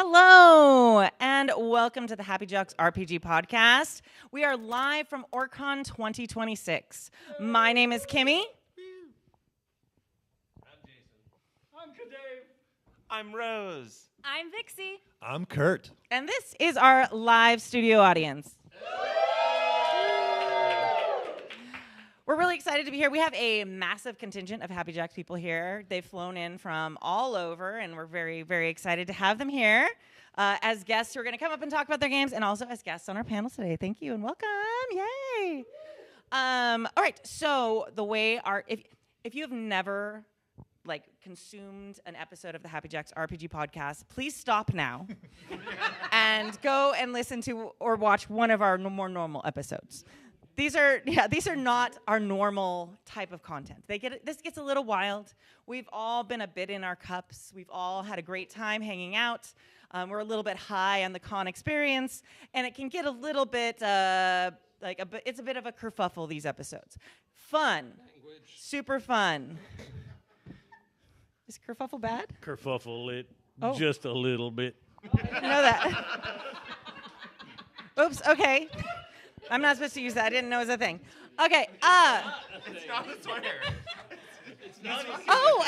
Hello, and welcome to the Happy Jocks RPG podcast. We are live from OrcCon 2026. My name is Kimmy. I'm Jason. I'm Kadave. I'm Rose. I'm Vixie. I'm Kurt. And this is our live studio audience. We're really excited to be here. We have a massive contingent of Happy Jacks people here. They've flown in from all over, and we're very, very excited to have them here as guests who are going to come up and talk about their games, and also as guests on our panel today. Thank you and welcome. Yay. All right, so the way if you have never consumed an episode of the Happy Jacks RPG podcast, please stop now and go and listen to or watch one of our more normal episodes. These are not our normal type of content. This gets a little wild. We've all been a bit in our cups. We've all had a great time hanging out. We're a little bit high on the con experience, and it can get a little bit it's a bit of a kerfuffle, these episodes. Fun. Super fun. Is kerfuffle bad? Kerfuffle it just a little bit. I didn't know that. Oops, okay. I'm not supposed to use that. I didn't know it was a thing. Okay, It's not a swear. It's not oh,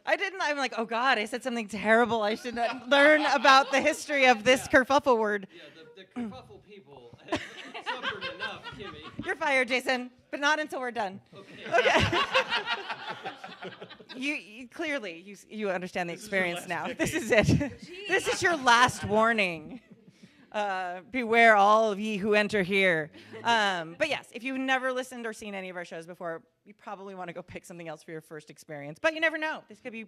I didn't. I'm like, oh God, I said something terrible. I should learn about the history of this kerfuffle word. Yeah, the kerfuffle people have suffered enough, Kimmy. You're fired, Jason, but not until we're done. Okay. You clearly you understand the experience now. This is it. This is your last warning. Beware all of ye who enter here. But yes, if you've never listened or seen any of our shows before, you probably want to go pick something else for your first experience. But you never know. This could be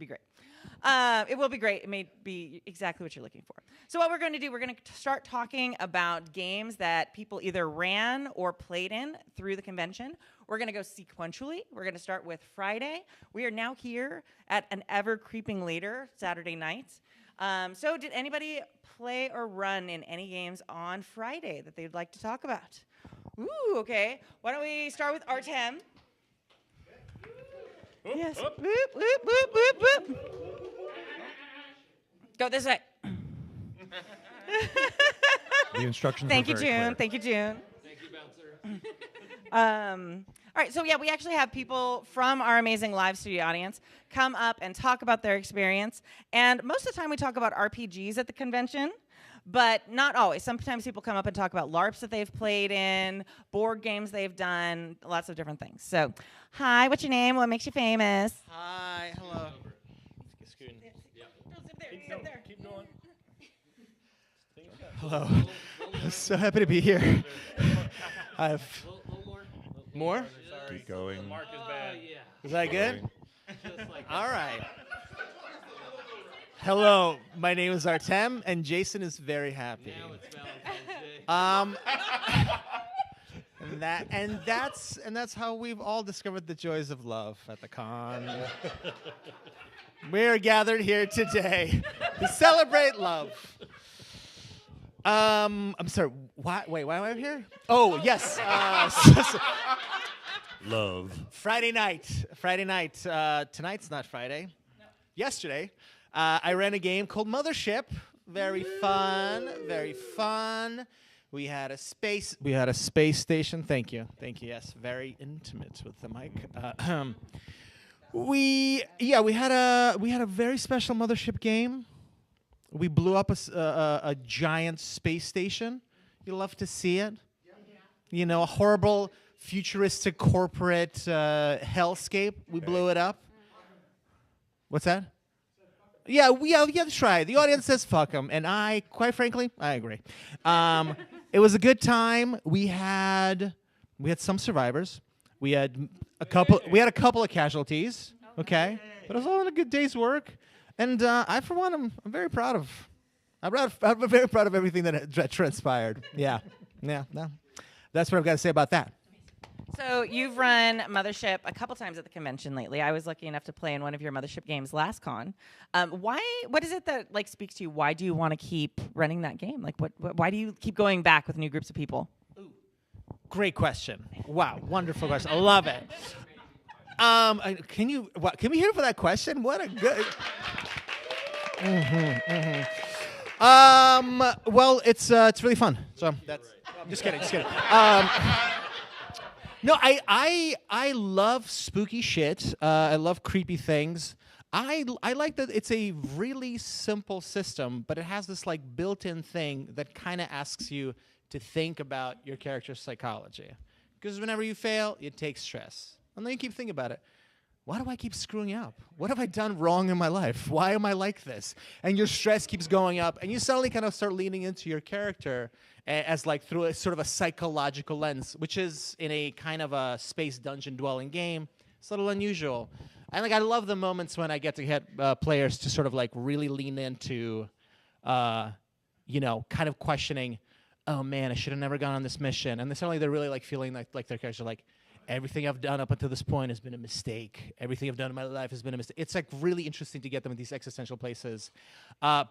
great. It will be great. It may be exactly what you're looking for. So what we're going to do, we're going to start talking about games that people either ran or played in through the convention. We're going to go sequentially. We're going to start with Friday. We are now here at an ever-creeping later Saturday night. So did anybody play or run in any games on Friday that they'd like to talk about? Ooh, okay. Why don't we start with Artem? Yes. Whoop, whoop, whoop, whoop, whoop. Go this way. The instructions Thank are you, very June. clear. Thank you, June. Thank you, bouncer. All right, so yeah, we actually have people from our amazing live studio audience come up and talk about their experience. And most of the time we talk about RPGs at the convention, but not always. Sometimes people come up and talk about LARPs that they've played in, board games they've done, lots of different things. So, hi, what's your name? What makes you famous? Hi, hello. Keep going. Hello. I'm so happy to be here. I have more? Keep going. Mark is bad. Yeah. Is that good? Just like All right. Hello, my name is Artem, and Jason is very happy. now it's Valentine's Day. And that's how we've all discovered the joys of love at the con. We're gathered here today to celebrate love. I'm sorry. Why am I here? Oh, yes. Love. Friday night. Tonight's not Friday. No. Yesterday, I ran a game called Mothership. Very fun. We had a space station. Thank you. Yes, very intimate with the mic. We had a very special Mothership game. We blew up a giant space station. You love to see it. You know, a horrible futuristic corporate hellscape. We blew it up. What's that? Yeah, that's right. The audience says fuck them, and I, quite frankly, I agree. It was a good time. We had some survivors. We had a couple of casualties. Okay, but it was all in a good day's work. And I, for one, I'm very proud of. I'm very proud of everything that transpired. Yeah. No. That's what I've got to say about that. So you've run Mothership a couple times at the convention lately. I was lucky enough to play in one of your Mothership games last con. What is it that speaks to you? Why do you want to keep running that game? Why do you keep going back with new groups of people? Ooh. Great question. Wow, wonderful question. I love it. Can we hear for that question? What a good. Well, it's really fun. So that's. I'm just kidding. Just kidding. No, I love spooky shit. I love creepy things. I like that it's a really simple system, but it has this like built-in thing that kind of asks you to think about your character's psychology. Because whenever you fail, it takes stress, and then you keep thinking about it. Why do I keep screwing up? What have I done wrong in my life? Why am I like this? And your stress keeps going up, and you suddenly kind of start leaning into your character as like through a sort of a psychological lens, which is in a kind of a space dungeon dwelling game. It's a little unusual. And like I love the moments when I get to get players to sort of like really lean into, you know, kind of questioning, oh man, I should have never gone on this mission. And then suddenly they're really like feeling like their characters are like, everything I've done up until this point has been a mistake. Everything I've done in my life has been a mistake. It's like really interesting to get them in these existential places,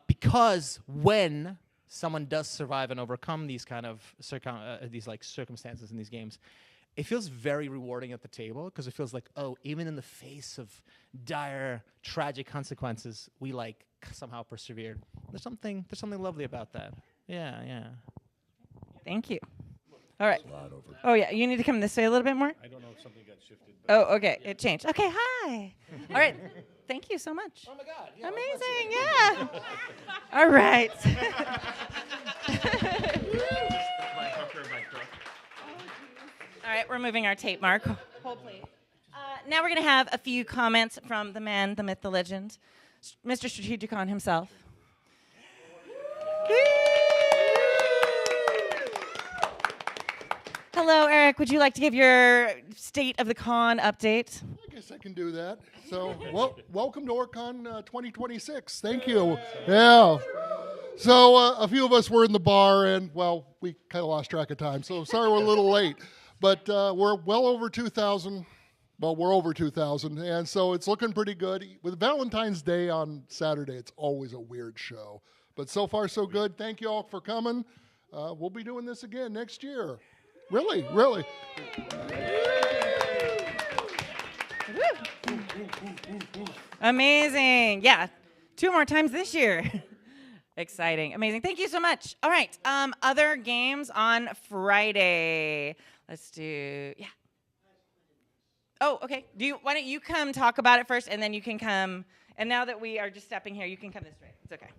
because when someone does survive and overcome these kind of circumstances in these games, it feels very rewarding at the table because it feels like, oh, even in the face of dire, tragic consequences, we like somehow persevered. There's something lovely about that. Yeah. Thank you. All right. Oh, yeah. You need to come this way a little bit more? I don't know if something got shifted. Oh, okay. It changed. Okay, hi. All right. Thank you so much. Oh, my God. Yeah, amazing. Yeah. All right. All right. We're moving our tape mark. Hold, please. Now we're going to have a few comments from the man, the myth, the legend, Mr. Strategicon himself. Hello, Eric. Would you like to give your state of the con update? I guess I can do that. So, welcome to OrcCon 2026. Thank you. Yeah. So, a few of us were in the bar, and, well, we kind of lost track of time. So, sorry we're a little late. But we're well over 2,000. Well, we're over 2,000. And so, it's looking pretty good. With Valentine's Day on Saturday, it's always a weird show. But so far, so good. Thank you all for coming. We'll be doing this again next year. Really. Amazing. Yeah. 2 more times this year. Exciting. Amazing. Thank you so much. All right. Other games on Friday. Let's do, yeah. Oh, okay. Why don't you come talk about it first, and then you can come, and now that we are just stepping here, you can come this way. It's okay.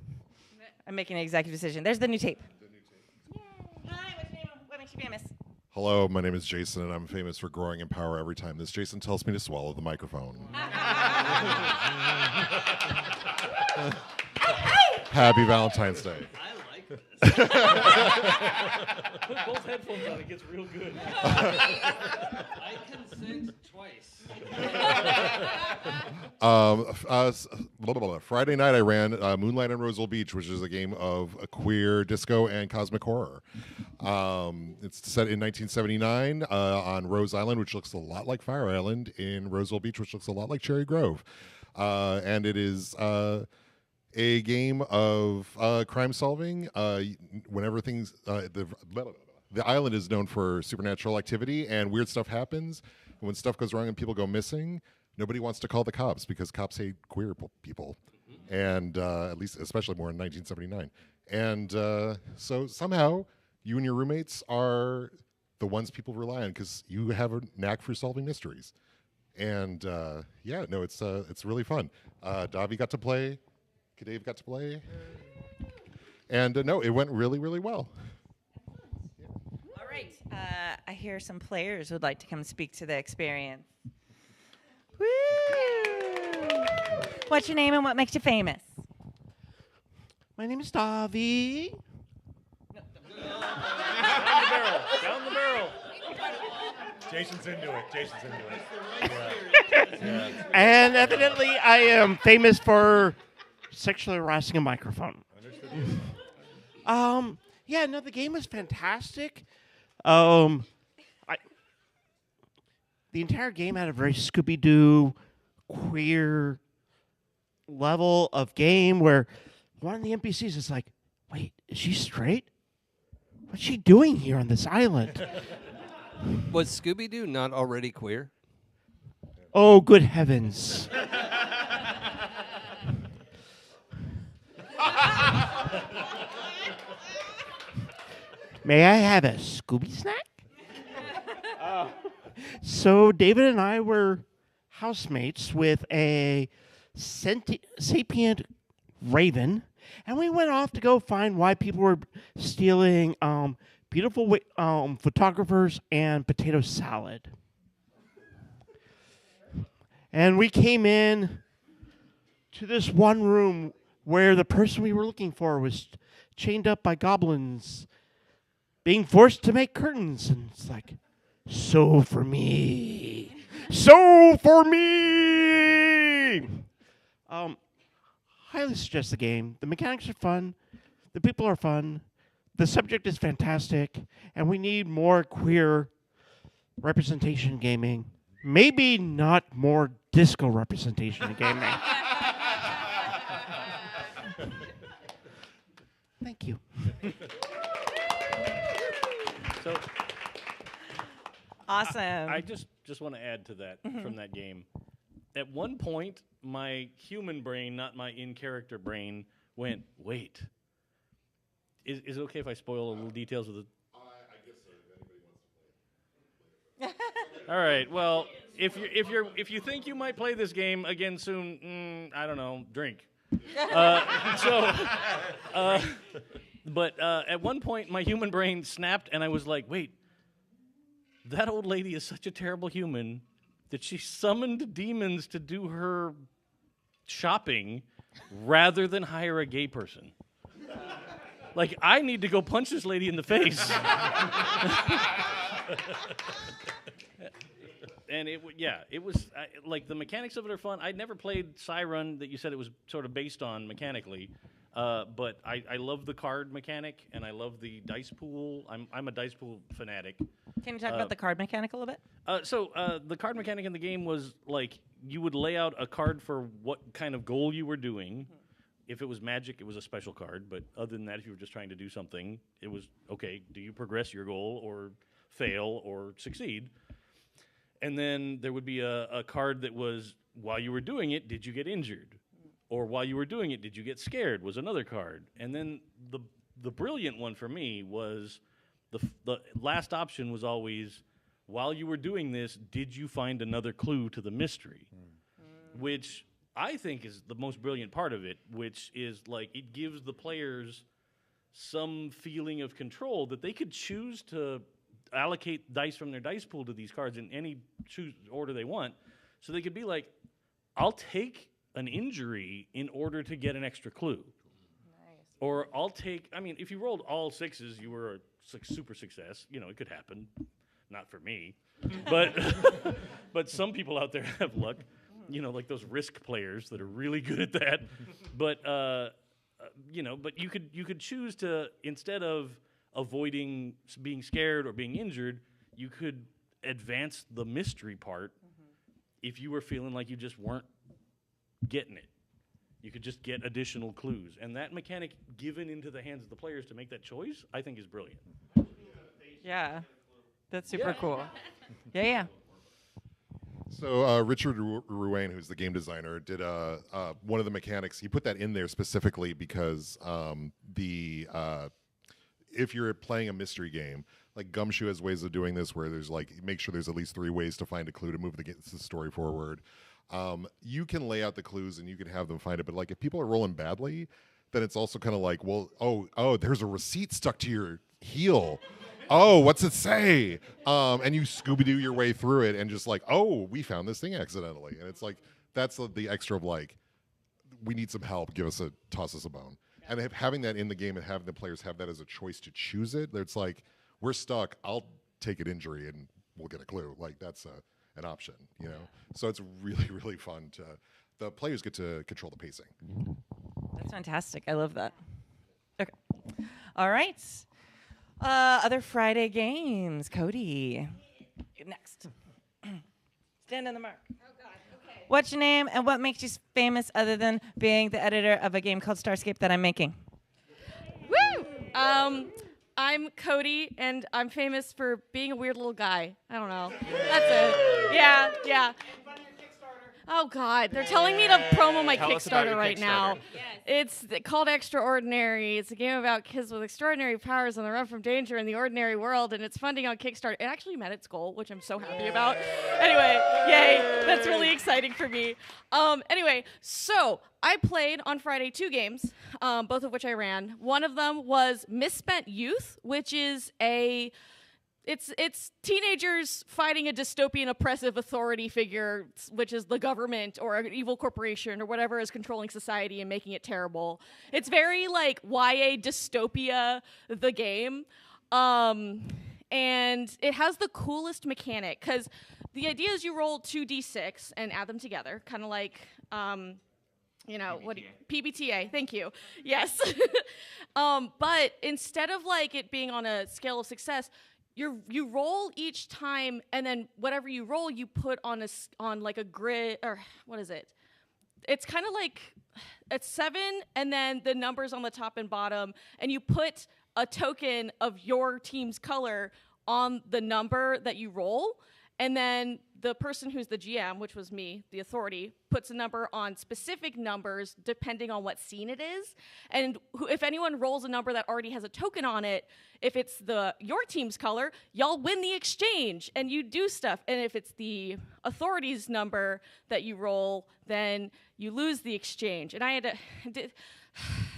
I'm making an executive decision. There's the new tape. Yay. Hi, what's your name? What makes you famous? Hello, my name is Jason, and I'm famous for growing in power every time this Jason tells me to swallow the microphone. Happy Valentine's Day. I like this. Put both headphones on, it gets real good. I consent twice. Friday night I ran Moonlight on Roseville Beach, which is a game of a queer disco and cosmic horror. It's set in 1979 on Rose Island, which looks a lot like Fire Island, in Roseville Beach, which looks a lot like Cherry Grove. And it is a game of crime solving. Whenever things, the island is known for supernatural activity, and weird stuff happens. When stuff goes wrong and people go missing, nobody wants to call the cops because cops hate queer people, and at least, especially more in 1979. And so somehow you and your roommates are the ones people rely on because you have a knack for solving mysteries. And it's really fun. Davi got to play, Kadave got to play, and no, it went really, really well. All right. I hear some players would like to come speak to the experience. Woo! What's your name and what makes you famous? My name is Davi. Down the barrel. Jason's into it. And evidently, I am famous for sexually harassing a microphone. The game is fantastic. The entire game had a very Scooby-Doo queer level of game where one of the NPCs is like, wait, is she straight? What's she doing here on this island? Was Scooby-Doo not already queer? Oh, good heavens. May I have a Scooby snack? So David and I were housemates with a sapient raven, and we went off to go find why people were stealing beautiful photographers and potato salad. And we came in to this one room where the person we were looking for was chained up by goblins, being forced to make curtains. And it's like, so for me. So for me! Highly suggest the game. The mechanics are fun. The people are fun. The subject is fantastic. And we need more queer representation in gaming. Maybe not more disco representation in gaming. Thank you. So Awesome. I just want to add to that from that game. At one point, my human brain, not my in-character brain, went, wait. Is it okay if I spoil a little details of the... I guess so. If anybody wants to play. All right. Well, if you think you might play this game again soon, I don't know, drink. But at one point, my human brain snapped, and I was like, wait, that old lady is such a terrible human that she summoned demons to do her shopping rather than hire a gay person. Like, I need to go punch this lady in the face. And it was like the mechanics of it are fun. I'd never played Siren that you said it was sort of based on mechanically, but I love the card mechanic and I love the dice pool. I'm a dice pool fanatic. Can you talk about the card mechanic a little bit? So the card mechanic in the game was like you would lay out a card for what kind of goal you were doing. Mm-hmm. If it was magic, it was a special card. But other than that, if you were just trying to do something, it was, okay, do you progress your goal or fail or succeed? And then there would be a card that was, while you were doing it, did you get injured? Or while you were doing it, did you get scared? Was another card. And then the brilliant one for me was the last option was always, while you were doing this, did you find another clue to the mystery? Which I think is the most brilliant part of it, which is like it gives the players some feeling of control that they could choose to allocate dice from their dice pool to these cards in any order they want. So they could be like, I'll take an injury in order to get an extra clue. Nice. Or I'll take, I mean, if you rolled all sixes, you were a super success. You know, it could happen. Not for me. But some people out there have luck. You know, like those risk players that are really good at that. But you know, but you could choose to, instead of avoiding being scared or being injured, you could advance the mystery part. If you were feeling like you just weren't getting it. You could just get additional clues. And that mechanic given into the hands of the players to make that choice, I think is brilliant. Yeah. That's super cool. Yeah. So Richard Ruane, who's the game designer, did one of the mechanics. He put that in there specifically because if you're playing a mystery game, like Gumshoe has ways of doing this where there's like, make sure there's at least 3 ways to find a clue to move the story forward. You can lay out the clues and you can have them find it, but like if people are rolling badly, then it's also kind of like, well, oh, there's a receipt stuck to your heel. Oh, what's it say? And you Scooby-Doo your way through it and just like, oh, we found this thing accidentally. And it's like, that's the extra of like, we need some help, toss us a bone. And having that in the game and having the players have that as a choice to choose it, it's like, we're stuck, I'll take an injury and we'll get a clue. Like, that's an option, you know? So it's really, really fun the players get to control the pacing. That's fantastic. I love that. Okay. All right. Other Friday games. Cody. Next. Stand on the mark. Oh, God. Okay. What's your name and what makes you famous other than being the editor of a game called Starscape that I'm making? Woo! I'm Cody, and I'm famous for being a weird little guy. I don't know. That's it. Yeah. Oh God, they're telling me to promo my Tell us about Kickstarter your right now. Kickstarter. It's called Extraordinary. It's a game about kids with extraordinary powers on the run from danger in the ordinary world, and it's funding on Kickstarter. It actually met its goal, which I'm so happy about. Anyway, yay! That's really exciting for me. Anyway, so I played on Friday 2 games, both of which I ran. One of them was Misspent Youth, which is It's teenagers fighting a dystopian oppressive authority figure, which is the government or an evil corporation or whatever is controlling society and making it terrible. It's very like YA dystopia, the game. And it has the coolest mechanic because the idea is you roll 2d6 and add them together, kind of like, PBTA, thank you. Yes. But instead of like it being on a scale of success, you roll each time, and then whatever you roll, you put on like a grid, or what is it? It's kind of like it's 7, and then the numbers on the top and bottom, and you put a token of your team's color on the number that you roll, and then the person who's the GM, which was me, the authority, puts a number on specific numbers depending on what scene it is. And if anyone rolls a number that already has a token on it, if it's your team's color, y'all win the exchange and you do stuff. And if it's the authority's number that you roll, then you lose the exchange. And I had to...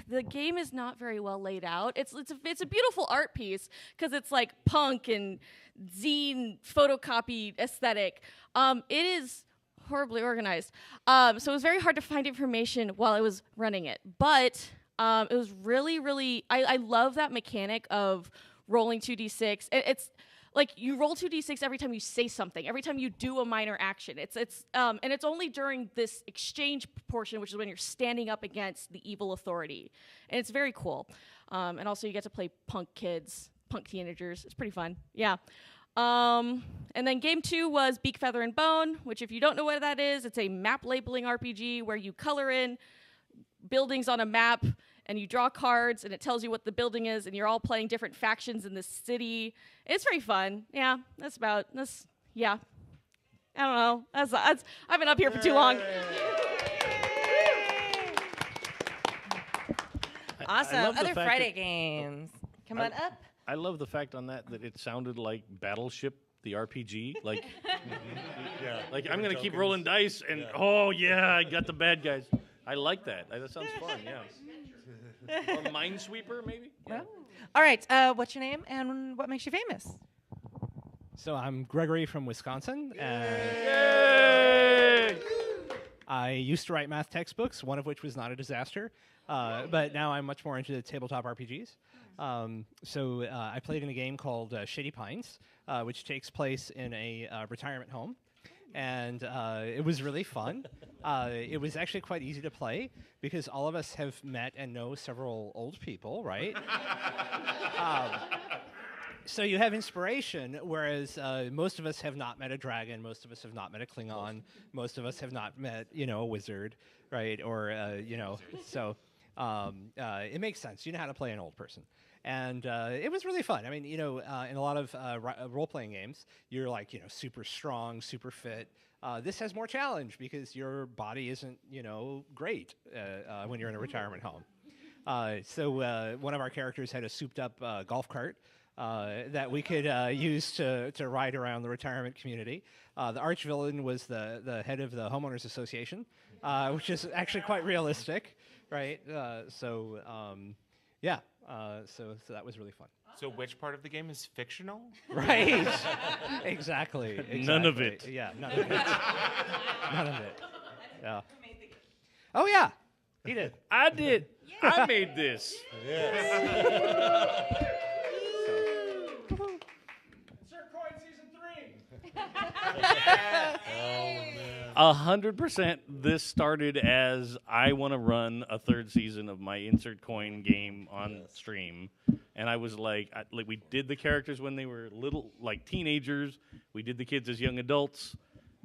The game is not very well laid out. It's a beautiful art piece because it's like punk and zine photocopy aesthetic. It is horribly organized. So it was very hard to find information while I was running it. But it was really, really... I love that mechanic of rolling 2d6. It's like you roll 2d6 every time you say something, every time you do a minor action. And it's only during this exchange portion, which is when you're standing up against the evil authority. And it's very cool. And also you get to play punk teenagers. It's pretty fun. Yeah. And then game 2 was Beak, Feather, and Bone, which if you don't know what that is, it's a map labeling RPG where you color in buildings on a map and you draw cards and it tells you what the building is and you're all playing different factions in the city. It's very fun. Yeah, yeah. I don't know. I've been up here for too long. Awesome. I love the Other fact Friday that- games. Come on up. I love the fact on that it sounded like Battleship, the RPG. Like, like I'm going to keep rolling dice and, oh, yeah, I got the bad guys. I like that. That sounds fun, yeah. Or Minesweeper, maybe? Yeah. All right. What's your name and what makes you famous? So I'm Gregory from Wisconsin. Yay! I used to write math textbooks, one of which was not a disaster. But now I'm much more into the tabletop RPGs. So I played in a game called Shady Pines, which takes place in a retirement home. And it was really fun. It was actually quite easy to play because all of us have met and know several old people, right? So you have inspiration, whereas most of us have not met a dragon, most of us have not met a Klingon, most of us have not met, a wizard, right? Or, so it makes sense. You know how to play an old person. And it was really fun. I mean, in a lot of role-playing games, you're like, super strong, super fit. This has more challenge because your body isn't, great when you're in a retirement home. So one of our characters had a souped-up golf cart that we could use to ride around the retirement community. The arch-villain was the head of the Homeowners Association, which is actually quite realistic, right? So that was really fun. So which part of the game is fictional? Right. Exactly. None of it. Yeah, none of it. None of it. Yeah. Oh, yeah. He did. I did. Yeah. I made this. Yes. 100%. This started as I want to run a 3rd season of my insert coin game on stream, and I was like, we did the characters when they were little, like teenagers. We did the kids as young adults.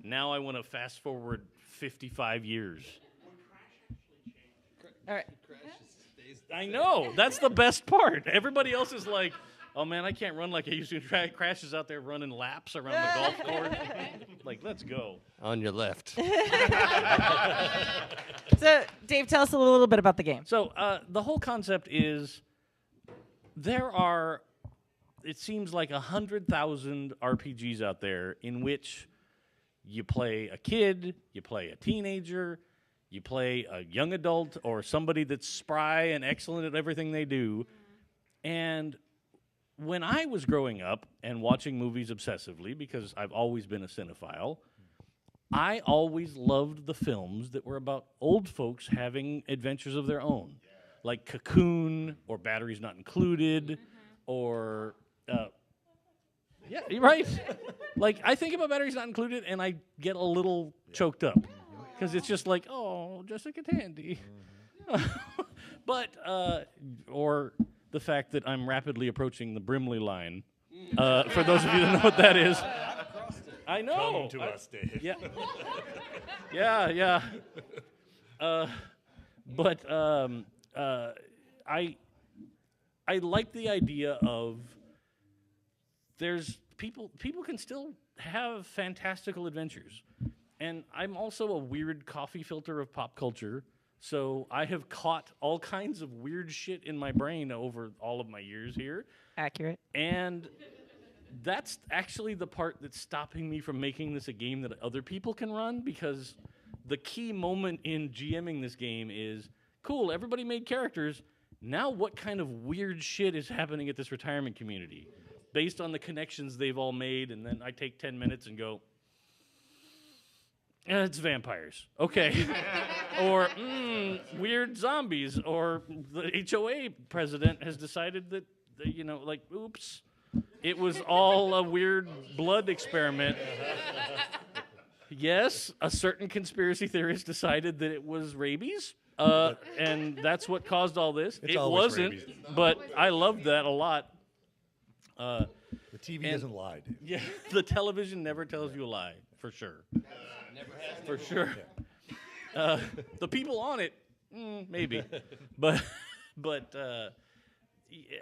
Now I want to fast forward 55 years. All right. I know. That's the best part. Everybody else is like, Oh man, I can't run like I used to. Crashes out there running laps around the golf course. Like, let's go. On your left. So, Dave, tell us a little bit about the game. So the whole concept is there are, it seems like 100,000 RPGs out there in which you play a kid, you play a teenager, you play a young adult, or somebody that's spry and excellent at everything they do. And when I was growing up and watching movies obsessively, because I've always been a cinephile, I always loved the films that were about old folks having adventures of their own, like Cocoon or Batteries Not Included, or yeah, you're right. Like, I think about Batteries Not Included, and I get a little choked up because it's just like, oh, Jessica Tandy. But or the fact that I'm rapidly approaching the Brimley line. For those of you that know what that is, I know. Come to us, Dave. Yeah, yeah. But I like the idea of there's people can still have fantastical adventures, and I'm also a weird coffee filter of pop culture. So I have caught all kinds of weird shit in my brain over all of my years here. Accurate. And that's actually the part that's stopping me from making this a game that other people can run, because the key moment in GMing this game is, cool, everybody made characters. Now what kind of weird shit is happening at this retirement community based on the connections they've all made? And then I take 10 minutes and go, it's vampires. Okay. Or weird zombies. Or the HOA president has decided that, like, oops, it was all a weird blood experiment. Yes, a certain conspiracy theorist decided that it was rabies. And that's what caused all this. It's it always wasn't, rabies. but I loved that a lot. The TV doesn't lie, dude. Yeah, the television never tells you a lie, for sure. For sure. The people on it, maybe. But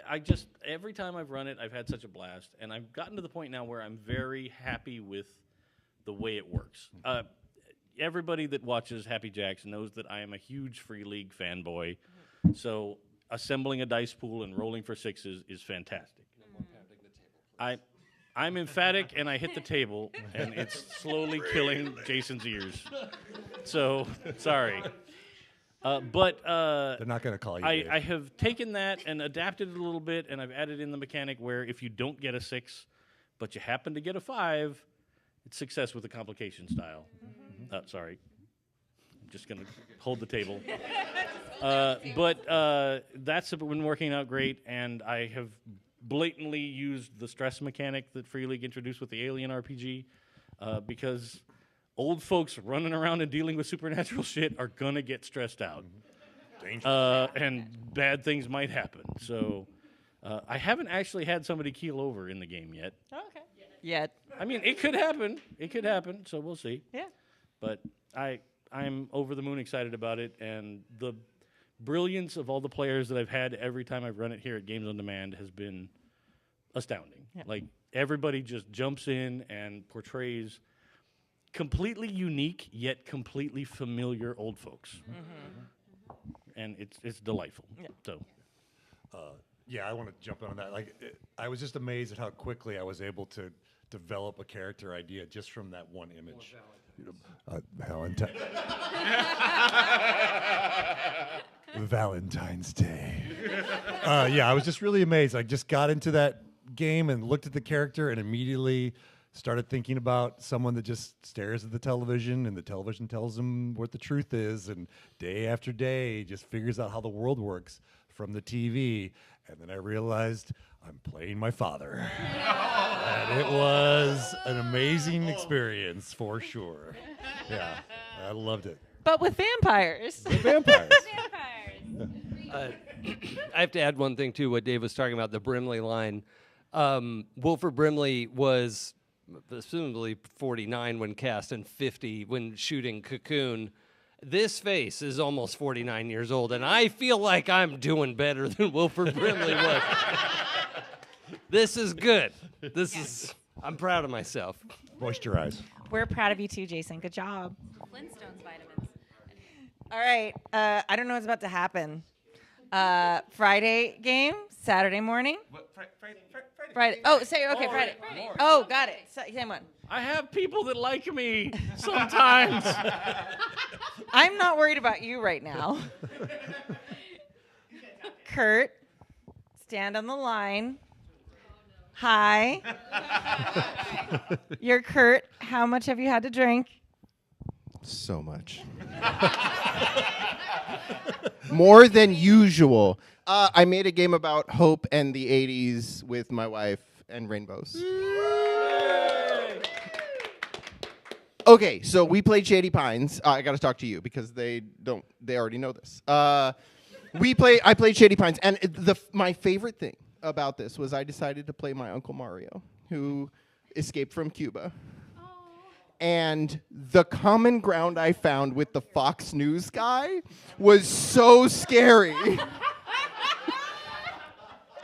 I just, every time I've run it, I've had such a blast. And I've gotten to the point now where I'm very happy with the way it works. Everybody that watches Happy Jacks knows that I am a huge Free League fanboy. So assembling a dice pool and rolling for sixes is fantastic. I'm emphatic, and I hit the table, and it's slowly killing Jason's ears. So, sorry. But They're not going to call you Dave. I have taken that and adapted it a little bit, and I've added in the mechanic where if you don't get a 6, but you happen to get a 5, it's success with a complication style. Sorry. I'm just going to hold the table. But that's been working out great, and I have blatantly used the stress mechanic that Free League introduced with the Alien RPG, because old folks running around and dealing with supernatural shit are going to get stressed out. And bad things might happen. So I haven't actually had somebody keel over in the game yet. Oh, okay. Yet. I mean, it could happen. It could happen, so we'll see. Yeah. But I'm over the moon excited about it, and the brilliance of all the players that I've had every time I've run it here at Games on Demand has been astounding. Yeah. Like, everybody just jumps in and portrays completely unique yet completely familiar old folks. And it's delightful. Yeah. So Yeah, I want to jump in on that. Like, I was just amazed at how quickly I was able to develop a character idea just from that one image. Valentine's Day. Yeah, I was just really amazed. I just got into that game and looked at the character and immediately started thinking about someone that just stares at the television and the television tells them what the truth is, and day after day just figures out how the world works from the TV. And then I realized I'm playing my father. And it was an amazing experience for sure. Yeah, I loved it. But with vampires. Vampires. I have to add one thing too. What Dave was talking about, the Brimley line. Wilford Brimley was presumably 49 when cast and 50 when shooting Cocoon. This face is almost 49 years old, and I feel like I'm doing better than Wilford Brimley was. This is good. This is. I'm proud of myself. Moisturize. We're proud of you too, Jason. Good job. Flintstones vitamins. All right. I don't know what's about to happen. Friday game, Saturday morning. Friday. Oh, say okay. Friday. Oh, got it. Same one. I have people that like me sometimes. I'm not worried about you right now. Kurt, stand on the line. Hi. You're Kurt. How much have you had to drink? So much. More than usual. I made a game about hope and the 80s with my wife and rainbows. Okay, so we played Shady Pines. I got to talk to you because they already know this. I played Shady Pines, and my favorite thing about this was I decided to play my Uncle Mario, who escaped from Cuba. And the common ground I found with the Fox News guy was so scary.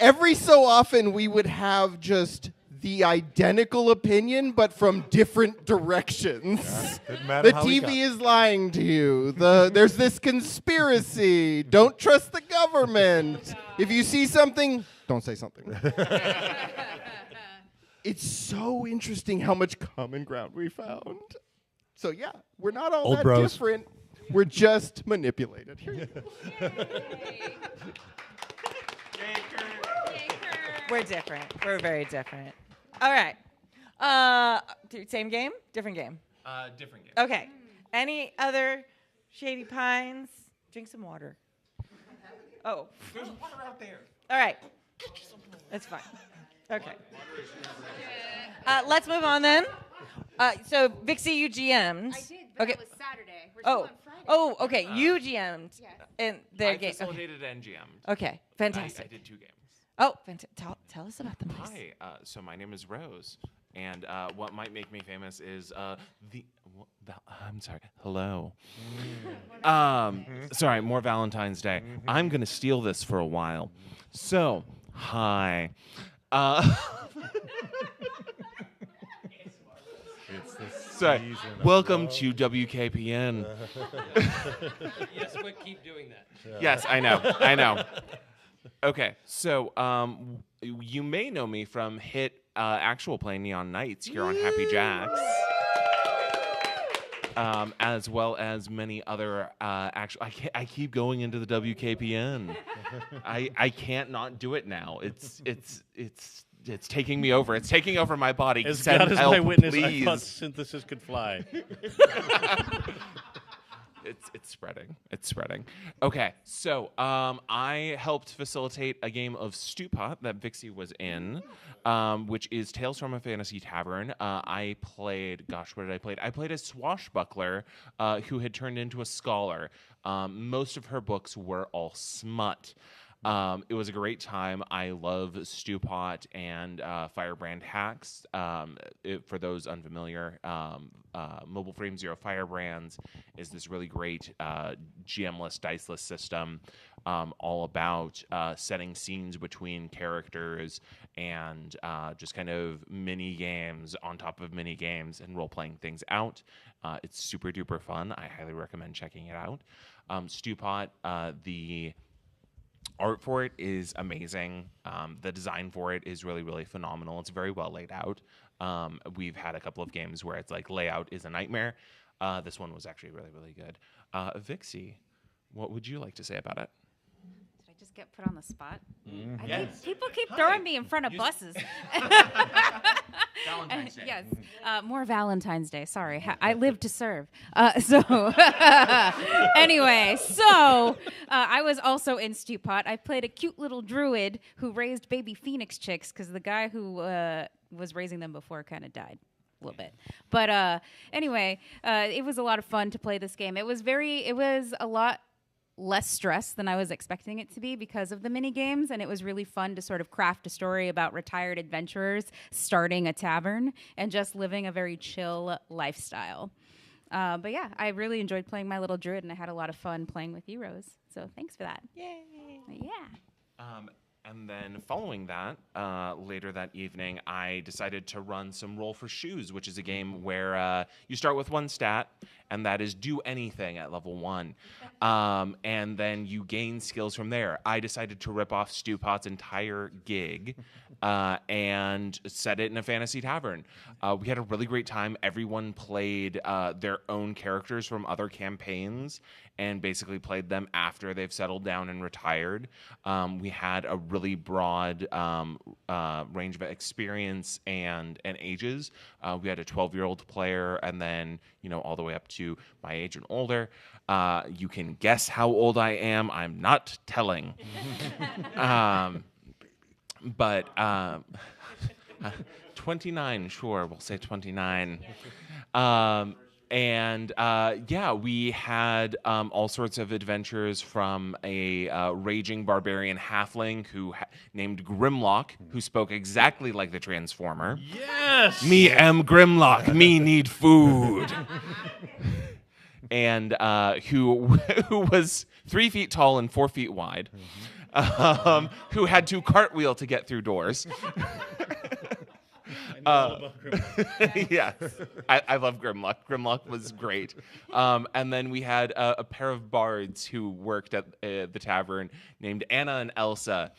Every so often, we would have just the identical opinion, but from different directions. Yeah, didn't matter The how we TV got. is lying to you. There's this conspiracy. Don't trust the government. If you see something, don't say something. It's so interesting how much common ground we found. So yeah, we're not all Old that bros. different. We're just manipulated. Here you go. We're different. We're very different. All right. Same game? Different game? Different game. Okay. Any other Shady Pines? Drink some water. Oh. There's water out there. All right. That's fine. Okay. Let's move on then. So, Vixie, you GM'd. I did, but Okay. it was Saturday. We're still on Friday. Oh, okay. You GM'd Yes. in their I game. facilitated and GM'd. Okay. Fantastic. I did 2 games. Oh, fantastic. Tell us about them, please. Hi, so my name is Rose, and what might make me famous is I'm sorry. Hello. Sorry, more Valentine's Day. I'm gonna steal this for a while. So, hi. Sorry. Welcome to WKPN. Yes, but keep doing that. Yes, I know. I know. Okay, so you may know me from hit actual play Neon Nights here on Happy Jacks, as well as many other actual. I keep going into the WKPN. I can't not do it now. It's taking me over. It's taking over my body. As Send God is help, my witness, please. I thought synthesis could fly. It's spreading. It's spreading. Okay, so I helped facilitate a game of Stupot that Vixie was in, which is Tales from a Fantasy Tavern. I played, gosh, what did I play? I played a swashbuckler who had turned into a scholar. Most of her books were all smut. It was a great time. I love Stewpot and Firebrand hacks. For those unfamiliar, Mobile Frame Zero Firebrands is this really great GM-less, diceless system all about setting scenes between characters and just kind of mini games on top of mini games and role-playing things out. It's super duper fun. I highly recommend checking it out. Stewpot, the art for it is amazing. The design for it is really, really phenomenal. It's very well laid out. We've had a couple of games where it's like layout is a nightmare. This one was actually really, really good. Vixie, what would you like to say about it? Did I just get put on the spot? Yes. People keep throwing me in front of buses. Valentine's Day. Yes. More Valentine's Day. Sorry. I live to serve. Anyway, I was also in Stewpot. I played a cute little druid who raised baby phoenix chicks because the guy who was raising them before kind of died a little bit. But anyway, it was a lot of fun to play this game. It was a lot less stress than I was expecting it to be because of the mini games, and it was really fun to sort of craft a story about retired adventurers starting a tavern and just living a very chill lifestyle. But yeah, I really enjoyed playing my little druid, and I had a lot of fun playing with you, Rose. So thanks for that. Yay. Yeah. And then following that, later that evening, I decided to run some Roll for Shoes, which is a game where you start with one stat, and that is do anything at level 1. And then you gain skills from there. I decided to rip off Stewpot's entire gig and set it in a fantasy tavern. We had a really great time. Everyone played their own characters from other campaigns and basically played them after they've settled down and retired. We had a really broad range of experience and ages. We had a 12-year-old player, and then all the way up to my age and older. You can guess how old I am. I'm not telling. But 29, sure, we'll say 29. We had all sorts of adventures from a raging barbarian halfling named Grimlock, who spoke exactly like the Transformer. Yes! Me am Grimlock, me need food. And who was 3 feet tall and 4 feet wide, who had to cartwheel to get through doors. Yes, I love Grimlock. Grimlock was great. And then we had a pair of bards who worked at the tavern named Anna and Elsa,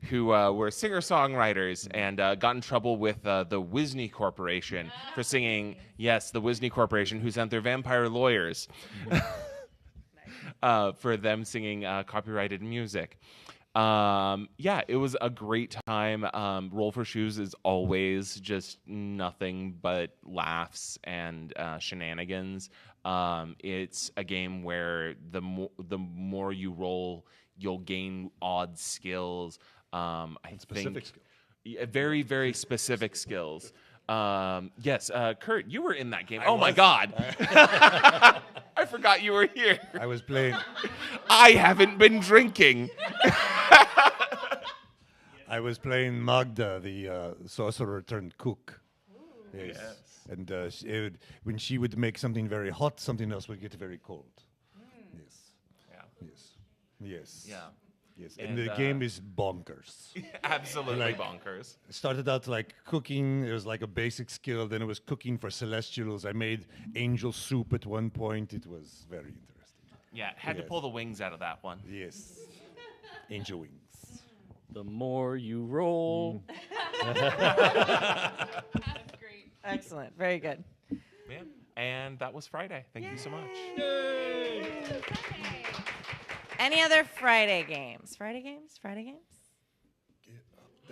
who were singer-songwriters and got in trouble with the Wisney Corporation for singing. Yes, the Wisney Corporation, who sent their vampire lawyers for them singing copyrighted music. It was a great time. Roll for Shoes is always just nothing but laughs and shenanigans. It's a game where the more you roll, you'll gain odd skills. Specific skills. Very, very specific skills. Yes, Kurt, you were in that game. My God. I forgot you were here. I was playing. I haven't been drinking. I was playing Magda, the sorcerer turned cook. Yes. And when she would make something very hot, something else would get very cold. Yes. Yeah. Yes. Yes. Yeah. Yes. And the game is bonkers. Absolutely bonkers. It started out like cooking. It was like a basic skill. Then it was cooking for celestials. I made angel soup at one point. It was very interesting. Yeah, had to pull the wings out of that one. Yes. Angel wings. The more you roll. That's great. Excellent. Very good. Yeah. And that was Friday. Thank you so much. Any other Friday games? Friday games? Friday games?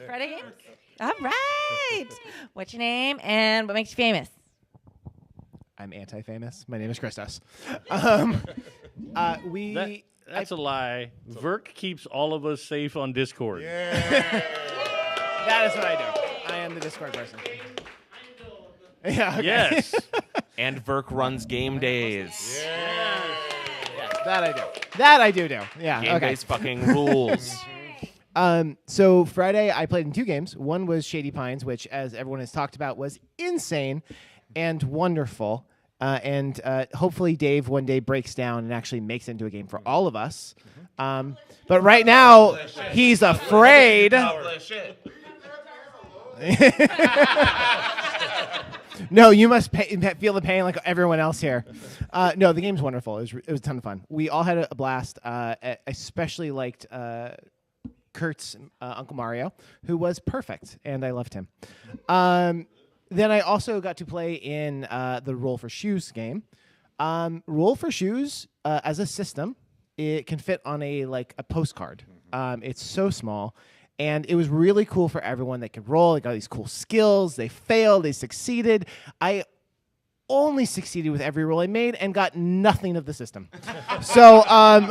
Friday games? All right. What's your name and what makes you famous? I'm anti-famous. My name is Christos. That's a lie. Verk keeps all of us safe on Discord. That is what I do. I am the Discord person. Yeah. Okay. Yes. And Verk runs game days. Yes, that I do. That I do. Yeah. Game days fucking rules. So Friday I played in 2 games. One was Shady Pines, which, as everyone has talked about, was insane and wonderful. And hopefully Dave one day breaks down and actually makes it into a game for all of us. But right now, he's afraid. No, you must feel the pain like everyone else here. No, the game's wonderful. It was a ton of fun. We all had a blast. I especially liked Kurt's Uncle Mario, who was perfect, and I loved him. Then I also got to play in the Roll for Shoes game. Roll for Shoes, as a system, it can fit on a postcard. It's so small. And it was really cool for everyone. They could roll. They got these cool skills. They failed. They succeeded. I only succeeded with every roll I made and got nothing of the system. So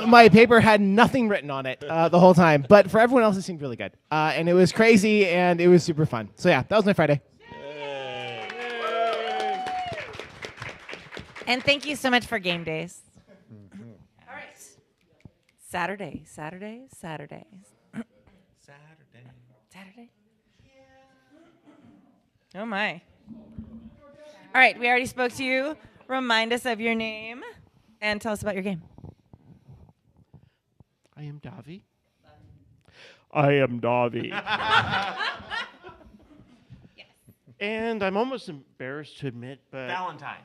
my paper had nothing written on it the whole time. But for everyone else, it seemed really good. And it was crazy, and it was super fun. So yeah, that was my Friday. And thank you so much for game days. All right. Saturday. Oh, my. All right, we already spoke to you. Remind us of your name and tell us about your game. I am Davi. I am Davi. And I'm almost embarrassed to admit, but Valentine's.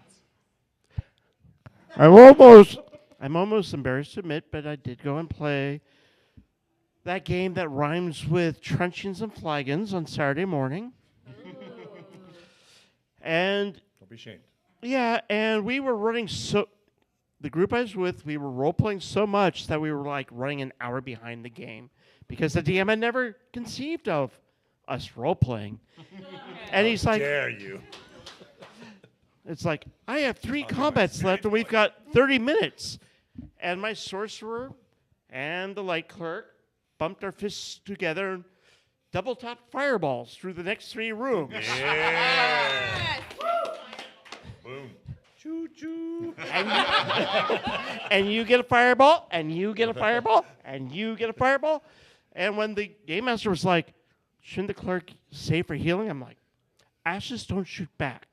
I'm almost embarrassed to admit, but I did go and play that game that rhymes with truncheons and flagons on Saturday morning. And Don't be ashamed. yeah, and we were running the group I was with, we were role playing so much that we were like running an hour behind the game because the DM had never conceived of us role playing. And he's like, Dare you? it's like, I have 3 combats left and we've got 30 minutes. And my sorcerer and the light clerk bumped our fists together and double tapped fireballs through the next 3 rooms. Boom. Choo choo. And you get a fireball, and you get a fireball, and you get a fireball. And when the game master was like, shouldn't the clerk save for healing? I'm like, ashes don't shoot back.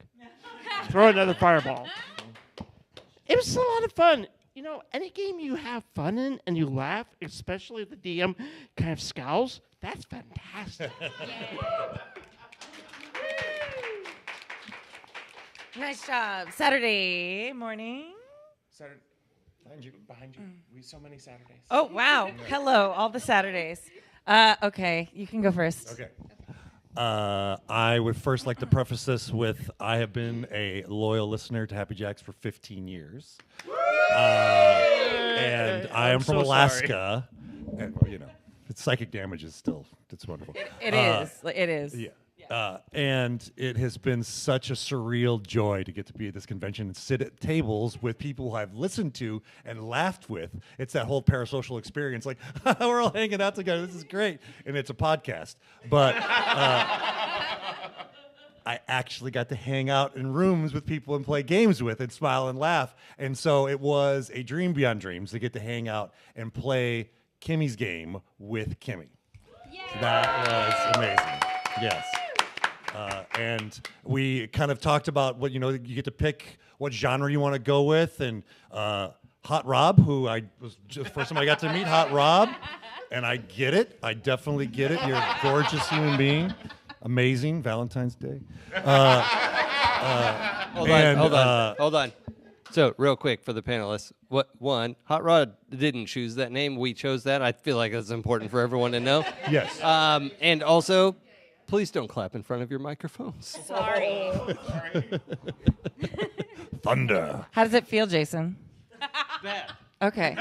Throw another fireball. It was a lot of fun. You know, any game you have fun in and you laugh, especially if the DM kind of scowls, that's fantastic. Nice job. Saturday morning. Saturday. Behind you. We have so many Saturdays. Oh, wow. Hello, all the Saturdays. Okay, you can go first. Okay. I would first like to preface this with I have been a loyal listener to Happy Jacks for 15 years. And I am from so Alaska. And, well, you know, it's psychic damage is still, it's wonderful. It is. It is. Yeah. And it has been such a surreal joy to get to be at this convention and sit at tables with people who I've listened to and laughed with. It's that whole parasocial experience. Like, we're all hanging out together. This is great. And it's a podcast. But I actually got to hang out in rooms with people and play games with and smile and laugh. And so it was a dream beyond dreams to get to hang out and play Kimmy's game with Kimmy. Yay! That was amazing. Yes. And we kind of talked about what, you know, you get to pick what genre you want to go with. And Hot Rob, who I was just first time I got to meet, Hot Rob. And I get it. I definitely get it. You're a gorgeous human being. Amazing. Valentine's Day. Hold on. So, real quick for the panelists. Hot Rod didn't choose that name. We chose that. I feel like that's important for everyone to know. Yes. And also, please don't clap in front of your microphones. Sorry. Thunder. How does it feel, Jason? Bad. Okay.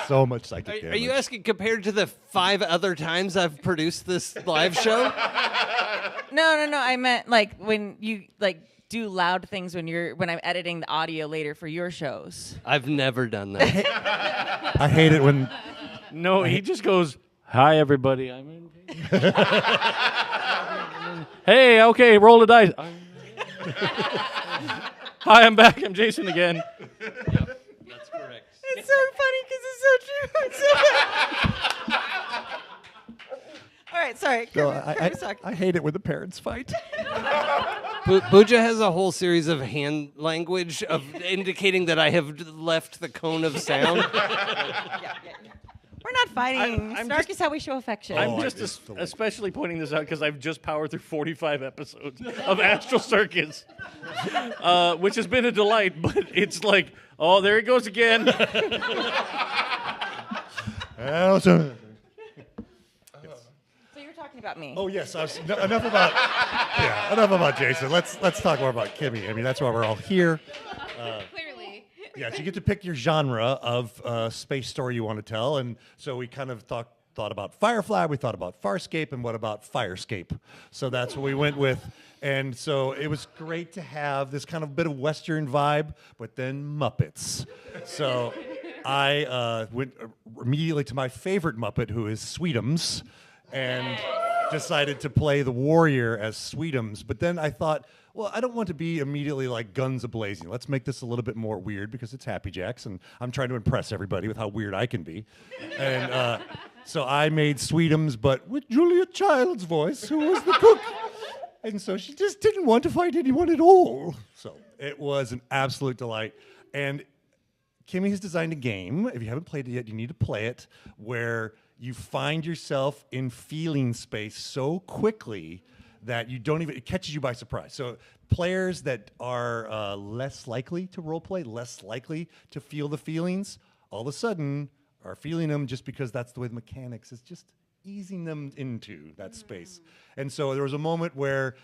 So much psychic damage. Are you asking compared to the 5 other times I've produced this live show? No. I meant like when you do loud things when I'm editing the audio later for your shows. I've never done that. I hate it when... No, he just goes, hi, everybody. I'm in. Hey, okay, roll the dice. Hi, I'm back. I'm Jason again. Yep, that's correct. It's so funny because it's so true. All right, sorry. I hate it when the parents fight. Pooja has a whole series of hand language of indicating that I have left the cone of sound. We're not fighting. Snark is how we show affection. I'm just especially pointing this out because I've just powered through 45 episodes of Astral Circus, which has been a delight, but it's like, oh, there he goes again. So you're talking about me. Oh yes, enough about Jason. Let's talk more about Kimmy. I mean, that's why we're all here. Clearly. Yes, you get to pick your genre of space story you want to tell, and so we kind of thought about Firefly, we thought about Farscape, and what about Firescape? So that's what we went with, and so it was great to have this kind of bit of Western vibe, but then Muppets. So I went immediately to my favorite Muppet, who is Sweetums, and decided to play the warrior as Sweetums, but then I thought, well, I don't want to be immediately like guns a-blazing. Let's make this a little bit more weird because it's Happy Jacks, and I'm trying to impress everybody with how weird I can be. And so I made Sweetums, but with Julia Child's voice, who was the cook. And so she just didn't want to fight anyone at all. So it was an absolute delight. And Kimmy has designed a game. If you haven't played it yet, you need to play it, where you find yourself in feeling space so quickly that you don't even, it catches you by surprise. So players that are less likely to roleplay, less likely to feel the feelings, all of a sudden are feeling them just because that's the way the mechanics is just easing them into that space. And so there was a moment where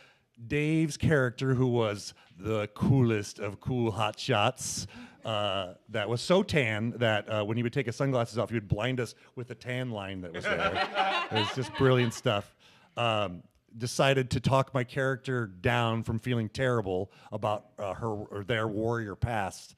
Dave's character, who was the coolest of cool hot shots, that was so tan that when he would take his sunglasses off, he would blind us with the tan line that was there. It was just brilliant stuff. Decided to talk my character down from feeling terrible about her or their warrior past.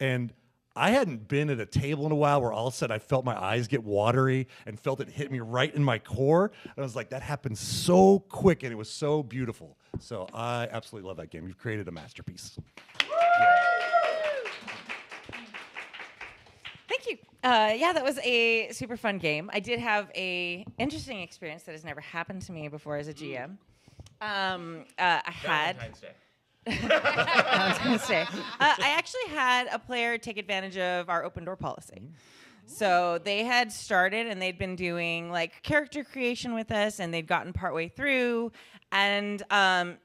And I hadn't been at a table in a while where all of a sudden I felt my eyes get watery and felt it hit me right in my core. And I was like, that happened so quick and it was so beautiful. So I absolutely love that game. You've created a masterpiece. Thank you. Yeah, that was a super fun game. I did have a interesting experience that has never happened to me before as a GM. I had. Valentine's Day. Valentine's Day. I actually had a player take advantage of our open door policy. So they had started and they'd been doing like character creation with us, and they'd gotten partway through, and I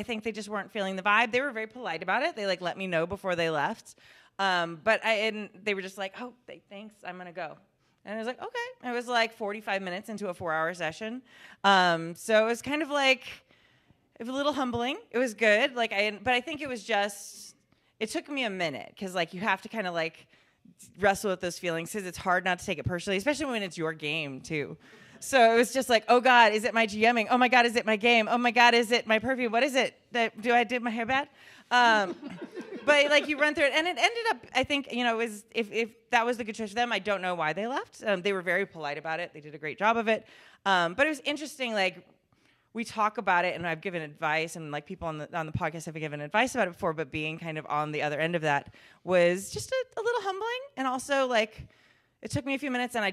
think they just weren't feeling the vibe. They were very polite about it. They like let me know before they left. But they were just like, oh, thanks, I'm going to go. And I was like, okay. It was like 45 minutes into a 4-hour session. So it was kind of like, it was a little humbling. It was good. But I think it was just, it took me a minute because like you have to kind of like wrestle with those feelings because it's hard not to take it personally, especially when it's your game too. So it was just like, oh God, is it my GMing? Oh my God, is it my game? Oh my God, is it my perfume? What is it? Do I did my hair bad? But like you run through it, and it ended up, I think, it was if that was the good choice for them. I don't know why they left. They were very polite about it. They did a great job of it. But it was interesting. Like we talk about it, and I've given advice, and like people on the podcast have given advice about it before. But being kind of on the other end of that was just a little humbling, and also like it took me a few minutes, and I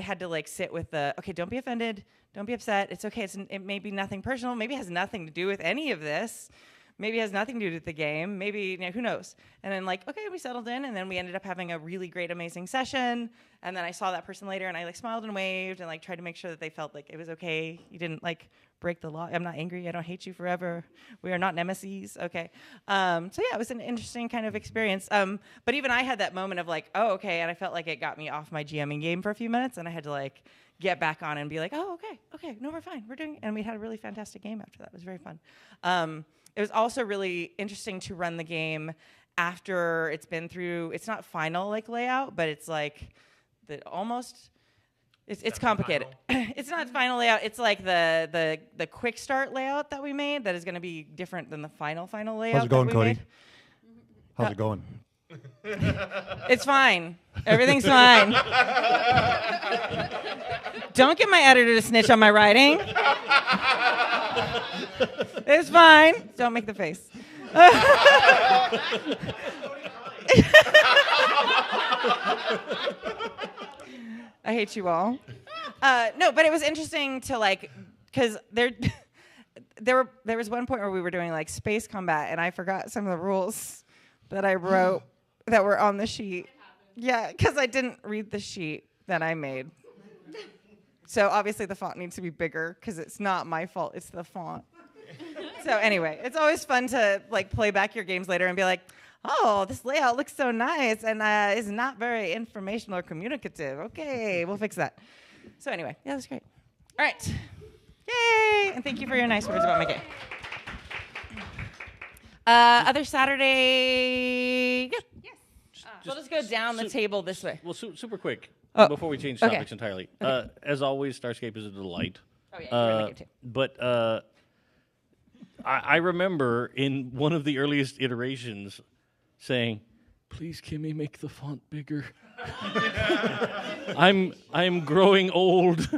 had to like sit with okay, don't be offended, don't be upset. It's okay. It may be nothing personal. Maybe it has nothing to do with any of this. Maybe it has nothing to do with the game. Maybe, who knows? And then like, okay, we settled in, and then we ended up having a really great, amazing session. And then I saw that person later, and I like smiled and waved and like tried to make sure that they felt like it was okay. You didn't like break the law. I'm not angry. I don't hate you forever. We are not nemesis. Okay. So yeah, it was an interesting kind of experience. But even I had that moment of like, oh, okay. And I felt like it got me off my GMing game for a few minutes, and I had to like get back on and be like, oh, okay. No, we're fine. We're doing it. And we had a really fantastic game after that. It was very fun. It was also really interesting to run the game after it's been through. It's not final like layout, but it's like it's complicated. It's not final layout. It's like the quick start layout that we made that is going to be different than the final layout. How's it going, that we Cody? made. How's it going? It's fine. Everything's fine. Don't get my editor to snitch on my writing. It's fine. Don't make the face. I hate you all. No, but it was interesting to like, because there was one point where we were doing like space combat, and I forgot some of the rules that I wrote that were on the sheet. Yeah, because I didn't read the sheet that I made. So obviously the font needs to be bigger because it's not my fault, it's the font. So anyway, it's always fun to like play back your games later and be like, oh, this layout looks so nice and is not very informational or communicative. Okay, we'll fix that. So anyway, yeah, that's great. All right. Yay! And thank you for your nice words about my game. Other Saturday. Yeah. Yes. We'll just go down the table this way. Well, super quick Oh, before we change okay. topics entirely. Okay. As always, Starscape is a delight. Oh yeah, you're in the game too. But I remember in one of the earliest iterations saying, "Please, Kimmy, make the font bigger. I'm growing old,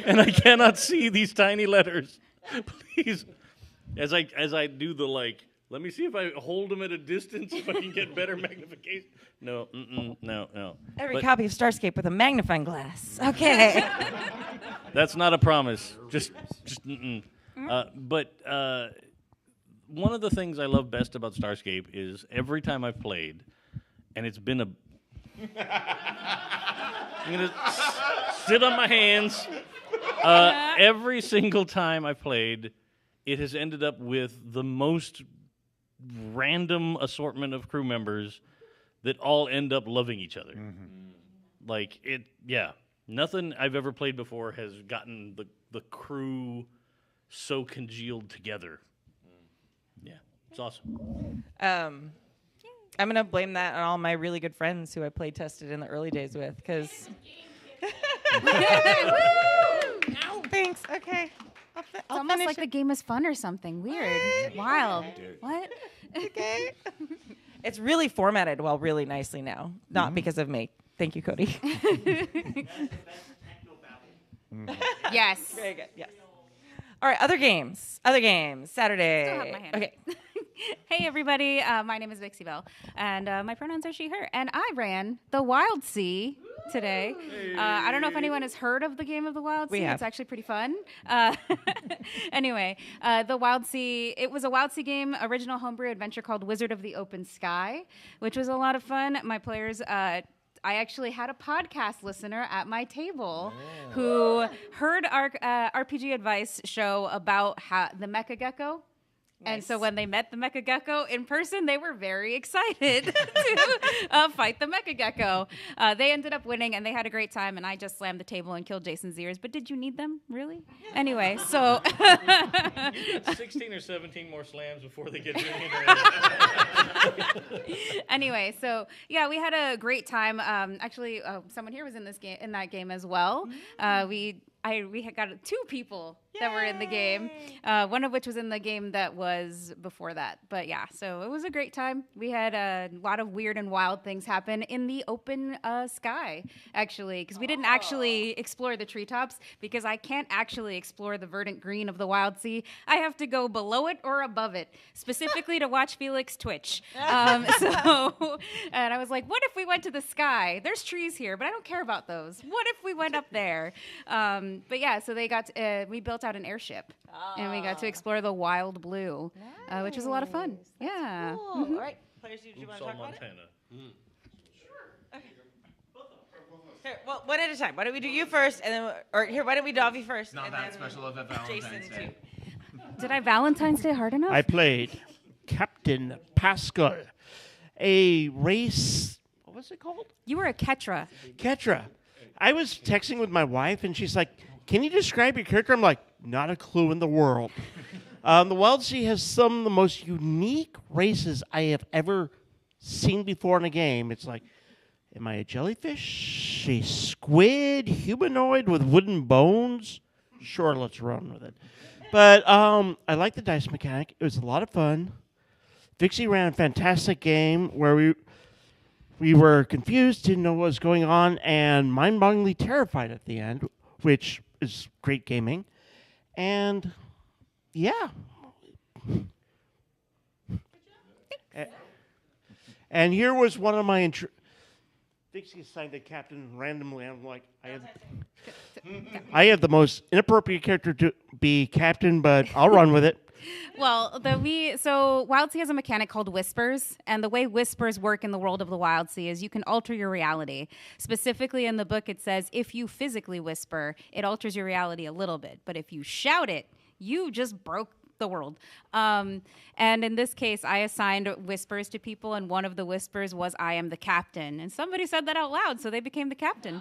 and I cannot see these tiny letters. Please." As I do the like, let me see if I hold them at a distance if I can get better magnification. No. Every But copy of Starscape with a magnifying glass. Okay. that's not a promise. Just. But one of the things I love best about Starscape is every time I've played, and it's been a I'm gonna sit on my hands. Every single time I've played, it has ended up with the most random assortment of crew members that all end up loving each other. Like nothing I've ever played before has gotten the crew so congealed together. Yeah, it's awesome. I'm gonna blame that on all my really good friends who I play tested in the early days with, because. Thanks. Okay. It's almost like the game is fun or something. Weird. Wild. What? Okay. It's really formatted really nicely now. Not because of me. Thank you, Cody. Yes. Very good. Yes. All right. Other games. Saturday. Still have my hand. Okay. Hey, everybody. My name is Vixie Bell, and my pronouns are she, her. And I ran the Wild Sea today. I don't know if anyone has heard of the game of the Wild Sea. We have. It's actually pretty fun. Anyway, the Wild Sea, it was a Wild Sea game, original homebrew adventure called Wizard of the Open Sky, which was a lot of fun. My players... I actually had a podcast listener at my table who heard our RPG Advice show about the Mecha Gecko. And so when they met the Mecha Gecko in person, they were very excited to fight the Mecha Gecko. They ended up winning, and they had a great time, and I just slammed the table and killed Jason's ears. But did you need them, really? Anyway, so... You need 16 or 17 more slams before they get Anyway, so, yeah, we had a great time. Actually, someone here was in that game as well. We had got 2 people that were in the game, one of which was in the game that was before that. But yeah, so it was a great time. We had a lot of weird and wild things happen in the open sky, actually, because we didn't actually explore the treetops, because I can't actually explore the verdant green of the Wild Sea. I have to go below it or above it, specifically to watch Felix twitch. And I was like, what if we went to the sky? There's trees here, but I don't care about those. What if we went up there? But yeah, so we built out an airship, and we got to explore the wild blue, which was a lot of fun. Yeah. Cool. All right. Players, do you want to talk about it? Here, well, one at a time. Why don't we do you first, and then, why don't we do Avi first? Not and that then special of a Valentine's Day. Did I Valentine's Day hard enough? I played Captain Pascal, a race. What was it called? You were a Ketra. Ketra. I was texting with my wife, and she's like, "Can you describe your character?" I'm like, "Not a clue in the world." The Wild Sea has some of the most unique races I have ever seen before in a game. It's like, am I a jellyfish, a squid, humanoid with wooden bones? Sure, let's run with it. But I like the dice mechanic. It was a lot of fun. Vixie ran a fantastic game where we were confused, didn't know what was going on, and mind-bogglingly terrified at the end, which is great gaming. And, yeah. And here was one of my... Vixie assigned the captain randomly. I'm like, I have the most inappropriate character to be captain, but I'll run with it. Well, so Wild Sea has a mechanic called whispers, and the way whispers work in the world of the Wild Sea is you can alter your reality. Specifically in the book, it says if you physically whisper, it alters your reality a little bit, but if you shout it, you just broke the world. And in this case, I assigned whispers to people, and one of the whispers was I am the captain, and somebody said that out loud, so they became the captain.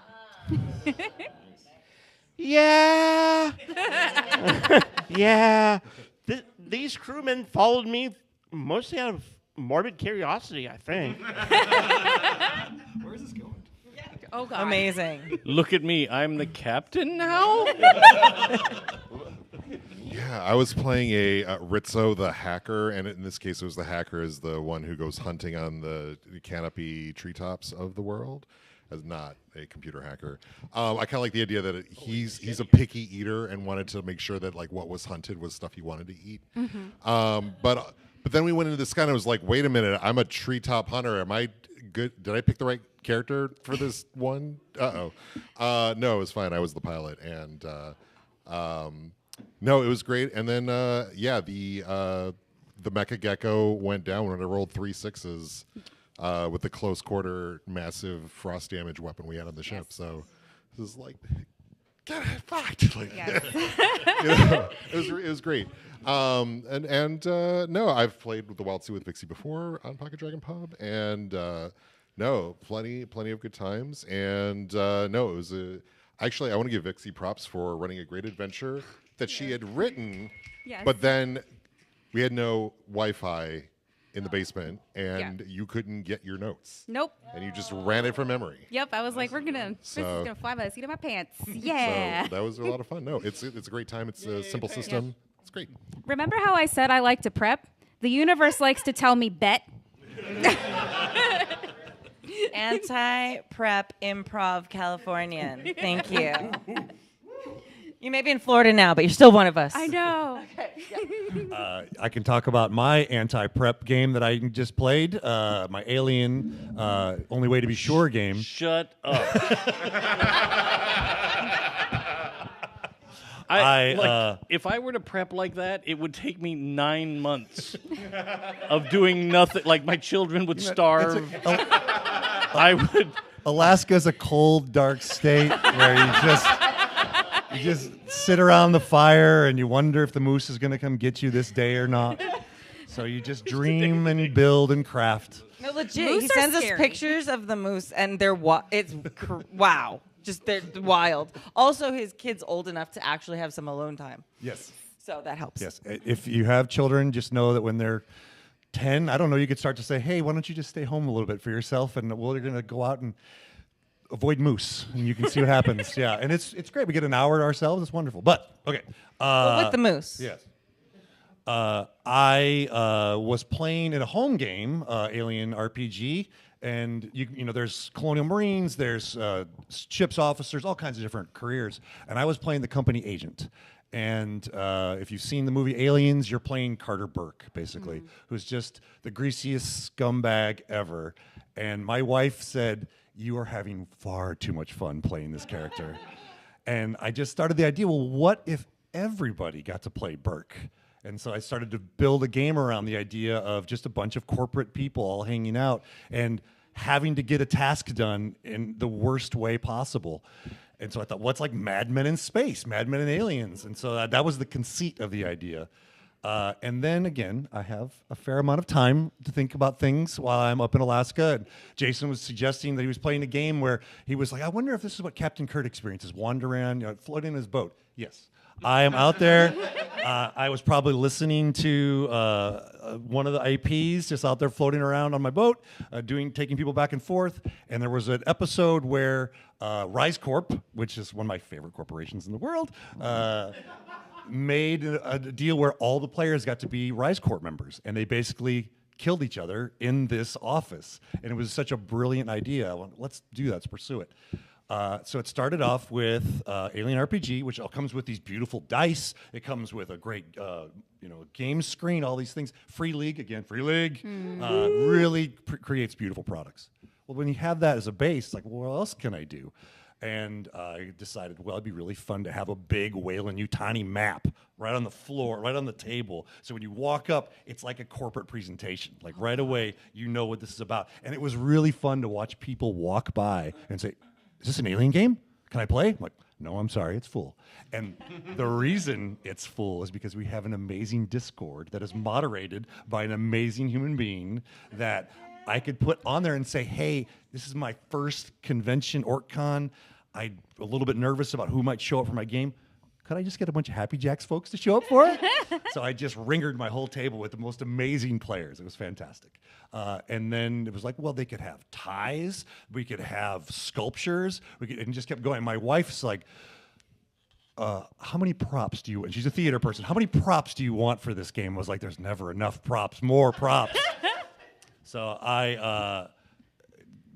Yeah. Yeah. These crewmen followed me mostly out of morbid curiosity, I think. Where is this going? Oh, God. Amazing. Look at me. I'm the captain now? Yeah, I was playing a Rizzo the hacker, and in this case, it was the hacker is the one who goes hunting on the canopy treetops of the world, as not a computer hacker. I kind of like the idea that he's a picky eater and wanted to make sure that like what was hunted was stuff he wanted to eat. Mm-hmm. But then we went into the sky, and I was like, wait a minute, I'm a treetop hunter. Am I good? Did I pick the right character for this one? No, it was fine. I was the pilot, and no, it was great. And then the Mecha Gecko went down when I rolled 3 6s. with the close quarter, massive frost damage weapon we had on the ship. So it was like, get it fucked. Like, it was great. No, I've played with the Wild Sea with Vixie before on Pocket Dragon Pub, and no, plenty of good times. And no, it was actually, I want to give Vixie props for running a great adventure that she had written, but then we had no Wi-Fi in the basement, and you couldn't get your notes. Nope. And you just ran it from memory. Yep. I was like, this is gonna fly by the seat of my pants. Yeah. So that was a lot of fun. No, it's a great time. It's a simple system. It's great. Remember how I said I like to prep? The universe likes to tell me bet. Anti-prep improv Californian. Thank you. You may be in Florida now, but you're still one of us. I know. I can talk about my anti-prep game that I just played, my Alien Only Way to Be Sure game. Shut up. If I were to prep like that, it would take me 9 months of doing nothing. Like, my children would starve. I would. Alaska's a cold, dark state where you just sit around the fire and you wonder if the moose is going to come get you this day or not. So you just dream and build and craft. No, legit. Moose He are sends us scary. pictures of the moose, and they're wow. Just they're wild. Also, his kid's old enough to actually have some alone time. Yes. So that helps. Yes. If you have children, just know that when they're 10, I don't know, you could start to say, hey, why don't you just stay home a little bit for yourself, and we're going to go out and avoid moose, and you can see what happens. Yeah, and it's great. We get an hour to ourselves. It's wonderful. But, okay. Well, with the moose. Yes. I was playing in a home game, Alien RPG, and you know, there's colonial marines, there's ships officers, all kinds of different careers, and I was playing the company agent. And if you've seen the movie Aliens, you're playing Carter Burke, basically, who's just the greasiest scumbag ever. And my wife said, you are having far too much fun playing this character. And I just started the idea, well, what if everybody got to play Burke? And so I started to build a game around the idea of just a bunch of corporate people all hanging out and having to get a task done in the worst way possible. And so I thought, what's like Mad Men in space, Mad Men and aliens? And so that was the conceit of the idea. And then again, I have a fair amount of time to think about things while I'm up in Alaska. And Jason was suggesting that he was playing a game where he was like, I wonder if this is what Captain Kirk experiences, wander around, you know, floating in his boat. Yes. I am out there. I was probably listening to one of the IPs just out there floating around on my boat, taking people back and forth. And there was an episode where Rise Corp, which is one of my favorite corporations in the world, made a deal where all the players got to be Rise Corp members, and they basically killed each other in this office. And it was such a brilliant idea. I went, let's do that. Let's pursue it. So it started off with Alien RPG, which comes with these beautiful dice. It comes with a great, game screen, all these things. Free League, really creates beautiful products. Well, when you have that as a base, it's like, well, what else can I do? And I decided, well, it'd be really fun to have a big Weyland-Yutani map right on the floor, right on the table. So when you walk up, it's like a corporate presentation. Like right away, you know what this is about. And it was really fun to watch people walk by and say, is this an alien game? Can I play? I'm like, no, I'm sorry, it's full. And the reason it's full is because we have an amazing Discord that is moderated by an amazing human being that I could put on there and say, hey, this is my first convention, OrcCon. I'm a little bit nervous about who might show up for my game. Could I just get a bunch of Happy Jacks folks to show up for it? So I just ringered my whole table with the most amazing players. It was fantastic. And then it was like, well, they could have ties. We could have sculptures. And just kept going. My wife's like, how many props do you, and she's a theater person, how many props do you want for this game? I was like, there's never enough props, more props. So I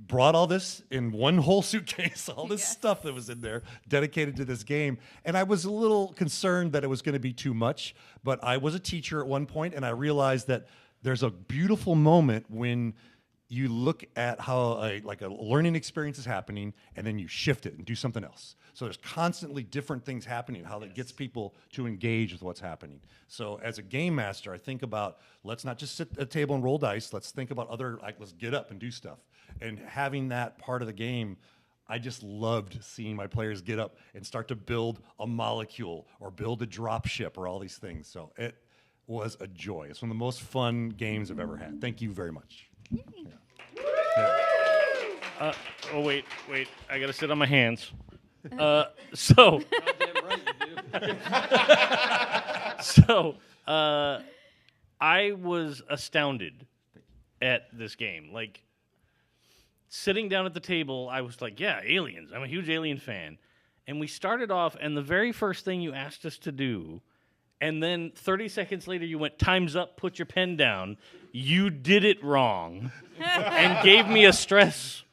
brought all this in one whole suitcase, all this stuff that was in there dedicated to this game. And I was a little concerned that it was going to be too much, but I was a teacher at one point, and I realized that there's a beautiful moment when you look at how like a learning experience is happening, and then you shift it and do something else. So there's constantly different things happening, how that gets people to engage with what's happening. So as a game master, I think about, let's not just sit at a table and roll dice. Let's think about other, like, let's get up and do stuff. And having that part of the game, I just loved seeing my players get up and start to build a molecule or build a drop ship or all these things. So it was a joy. It's one of the most fun games I've ever had. Thank you very much. Oh, wait. I got to sit on my hands. So I was astounded at this game. Like, sitting down at the table, I was like, yeah, aliens. I'm a huge Alien fan. And we started off, and the very first thing you asked us to do, and then 30 seconds later you went, time's up, put your pen down. You did it wrong. And gave me a stress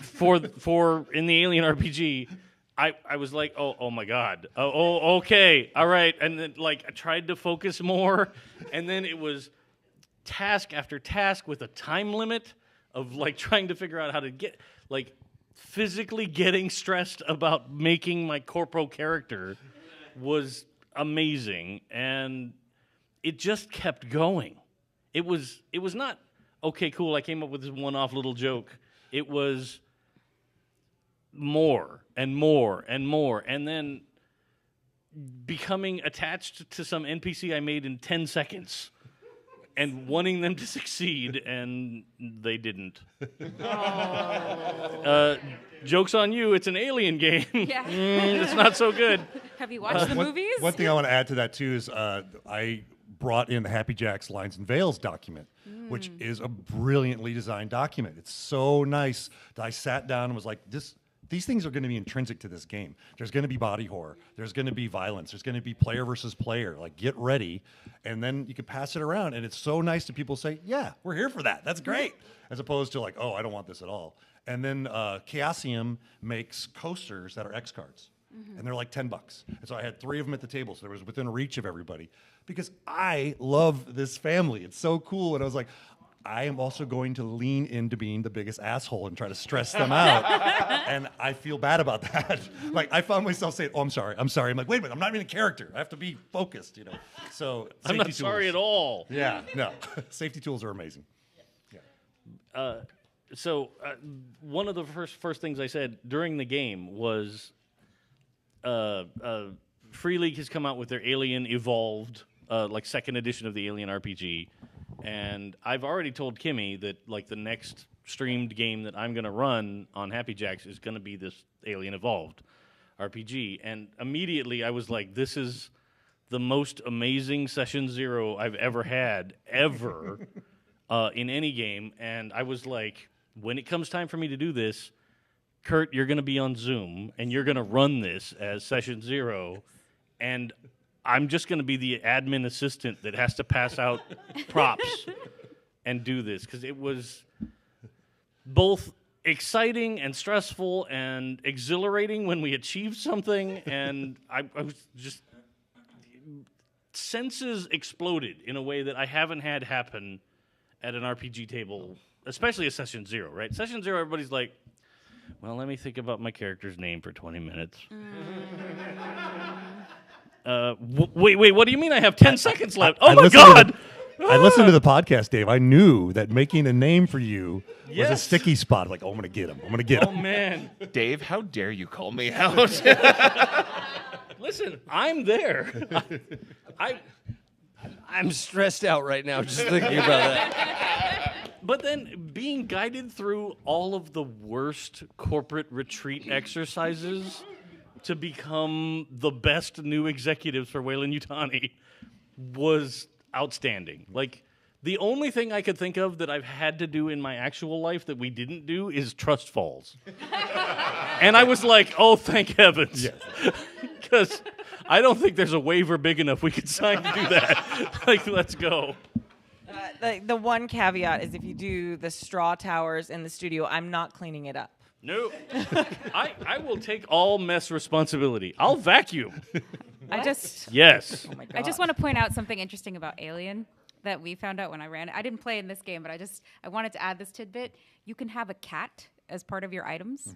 for in the Alien RPG. I was like, oh my God. Oh, okay. All right. And then, like, I tried to focus more, and then it was task after task with a time limit of, like, trying to figure out how to get, like, physically getting stressed about making my corporal character was amazing, and it just kept going. It was not, okay, cool, I came up with this one-off little joke. It was more and more and more, and then becoming attached to some NPC I made in 10 seconds and wanting them to succeed, and they didn't. Joke's on you, it's an Alien game. Yeah. It's not so good. Have you watched the movies? One thing I want to add to that, too, is I brought in the Happy Jacks Lines and Veils document, which is a brilliantly designed document. It's so nice that I sat down and was like, these things are going to be intrinsic to this game. There's going to be body horror. There's going to be violence. There's going to be player versus player. Like, get ready. And then you can pass it around. And it's so nice that people say, yeah, we're here for that. That's great. As opposed to, like, oh, I don't want this at all. And then Chaosium makes coasters that are X cards. And they're like $10. And so I had 3 of them at the table, so there was within reach of everybody. Because I love this family. It's so cool. And I was like, I am also going to lean into being the biggest asshole and try to stress them out. And I feel bad about that. Like, I found myself saying, oh, I'm sorry. I'm like, wait a minute, I'm not even a character. I have to be focused, you know. So I'm not sorry at all. Yeah, no. Safety tools are amazing. Yeah. So one of the first things I said during the game was Free League has come out with their Alien Evolved, like, second edition of the Alien RPG. And I've already told Kimmy that, like, the next streamed game that I'm going to run on Happy Jacks is going to be this Alien Evolved RPG. And immediately I was like, this is the most amazing Session Zero I've ever had, ever, in any game. And I was like, when it comes time for me to do this, Kurt, you're going to be on Zoom, and you're going to run this as Session Zero, and I'm just going to be the admin assistant that has to pass out props and do this, because it was both exciting and stressful and exhilarating when we achieved something, and I was just... senses exploded in a way that I haven't had happen at an RPG table, especially a Session Zero, right? Session Zero, everybody's like, well, let me think about my character's name for 20 minutes. Wait, what do you mean I have 10 seconds left? Oh, my God! I listened to the podcast, Dave. I knew that making a name for you was a sticky spot. Like, oh, I'm going to get him. I'm going to get him. Oh, man. Dave, how dare you call me out? Listen, I'm there. I'm stressed out right now just thinking about that. But then being guided through all of the worst corporate retreat exercises to become the best new executives for Weyland-Yutani was outstanding. Like, the only thing I could think of that I've had to do in my actual life that we didn't do is trust falls. And I was like, oh, thank heavens. Because I don't think there's a waiver big enough we could sign to do that. Like, let's go. The one caveat is if you do the straw towers in the studio, I'm not cleaning it up. No. I will take all mess responsibility. I'll vacuum. I just Yes. I just want to point out something interesting about Alien. that we found out when I ran it. I didn't play in this game, but I wanted to add this tidbit. You can have a cat as part of your items.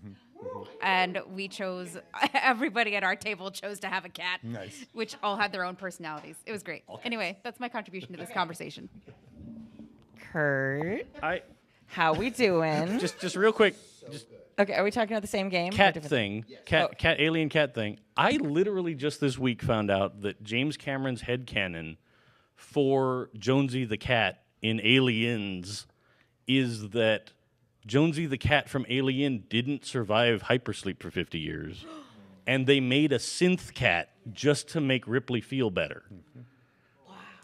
And we chose, everybody at our table chose to have a cat, which all had their own personalities. It was great. Anyway, that's my contribution to this conversation. Kurt, how we doing? Just real quick. Okay, are we talking about the same game? Cat thing, alien cat thing. I literally just this week found out that James Cameron's headcanon for Jonesy the cat in Aliens is that Jonesy the cat from Alien didn't survive hypersleep for 50 years, and they made a synth cat just to make Ripley feel better.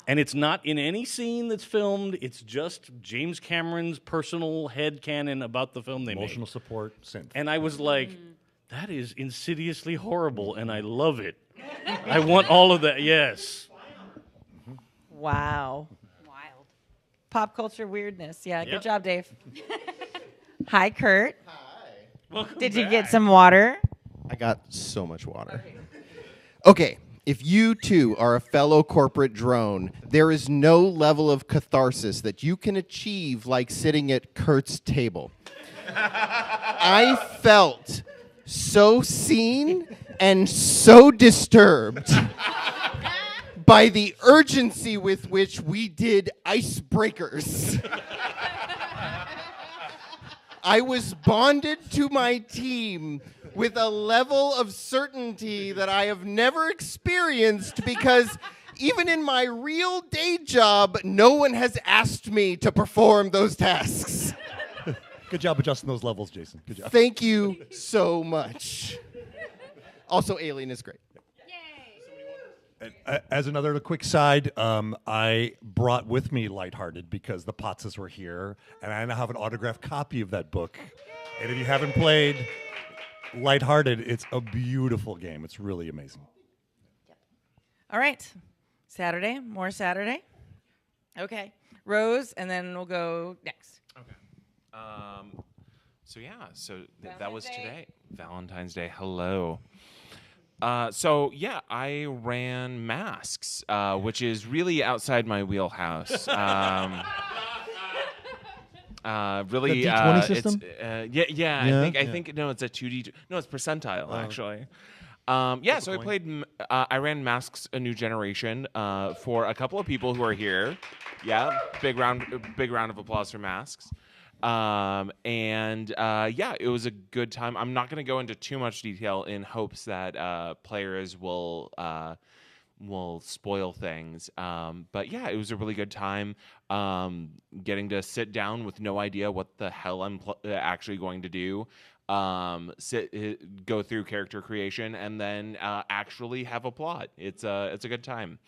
And it's not in any scene that's filmed. It's just James Cameron's personal headcanon about the film they made. Emotional support synth. And I was like, that is insidiously horrible, and I love it. I want all of that, yes. Wow. Wild. Pop culture weirdness. Yeah, good job, Dave. Hi, Kurt. Hi. Welcome Did you back. get some water? I got so much water. Okay, if you too are a fellow corporate drone, there is no level of catharsis that you can achieve like sitting at Kurt's table. I felt so seen and so disturbed by the urgency with which we did icebreakers. I was bonded to my team with a level of certainty that I have never experienced because even in my real day job, no one has asked me to perform those tasks. Good job adjusting those levels, Jason. Good job. Thank you so much. Also, Alien is great. As another quick side, I brought with me Lighthearted because the Potses were here, and I now have an autographed copy of that book. And if you haven't played Lighthearted, it's a beautiful game. It's really amazing. All right. Saturday, more Saturday. Okay. Rose, and then we'll go next. Okay. So that was today. Valentine's Day. Hello. I ran Masks, which is really outside my wheelhouse. Really, the D20 system? I think no, it's a 2D. No, it's percentile actually. So I played. I ran Masks: A New Generation for a couple of people who are here. Yeah, big round of applause for Masks. It was a good time. I'm not going to go into too much detail in hopes that players will spoil things. It was a really good time. Getting to sit down with no idea what the hell I'm actually going to do. Go through character creation and then actually have a plot. It's a good time.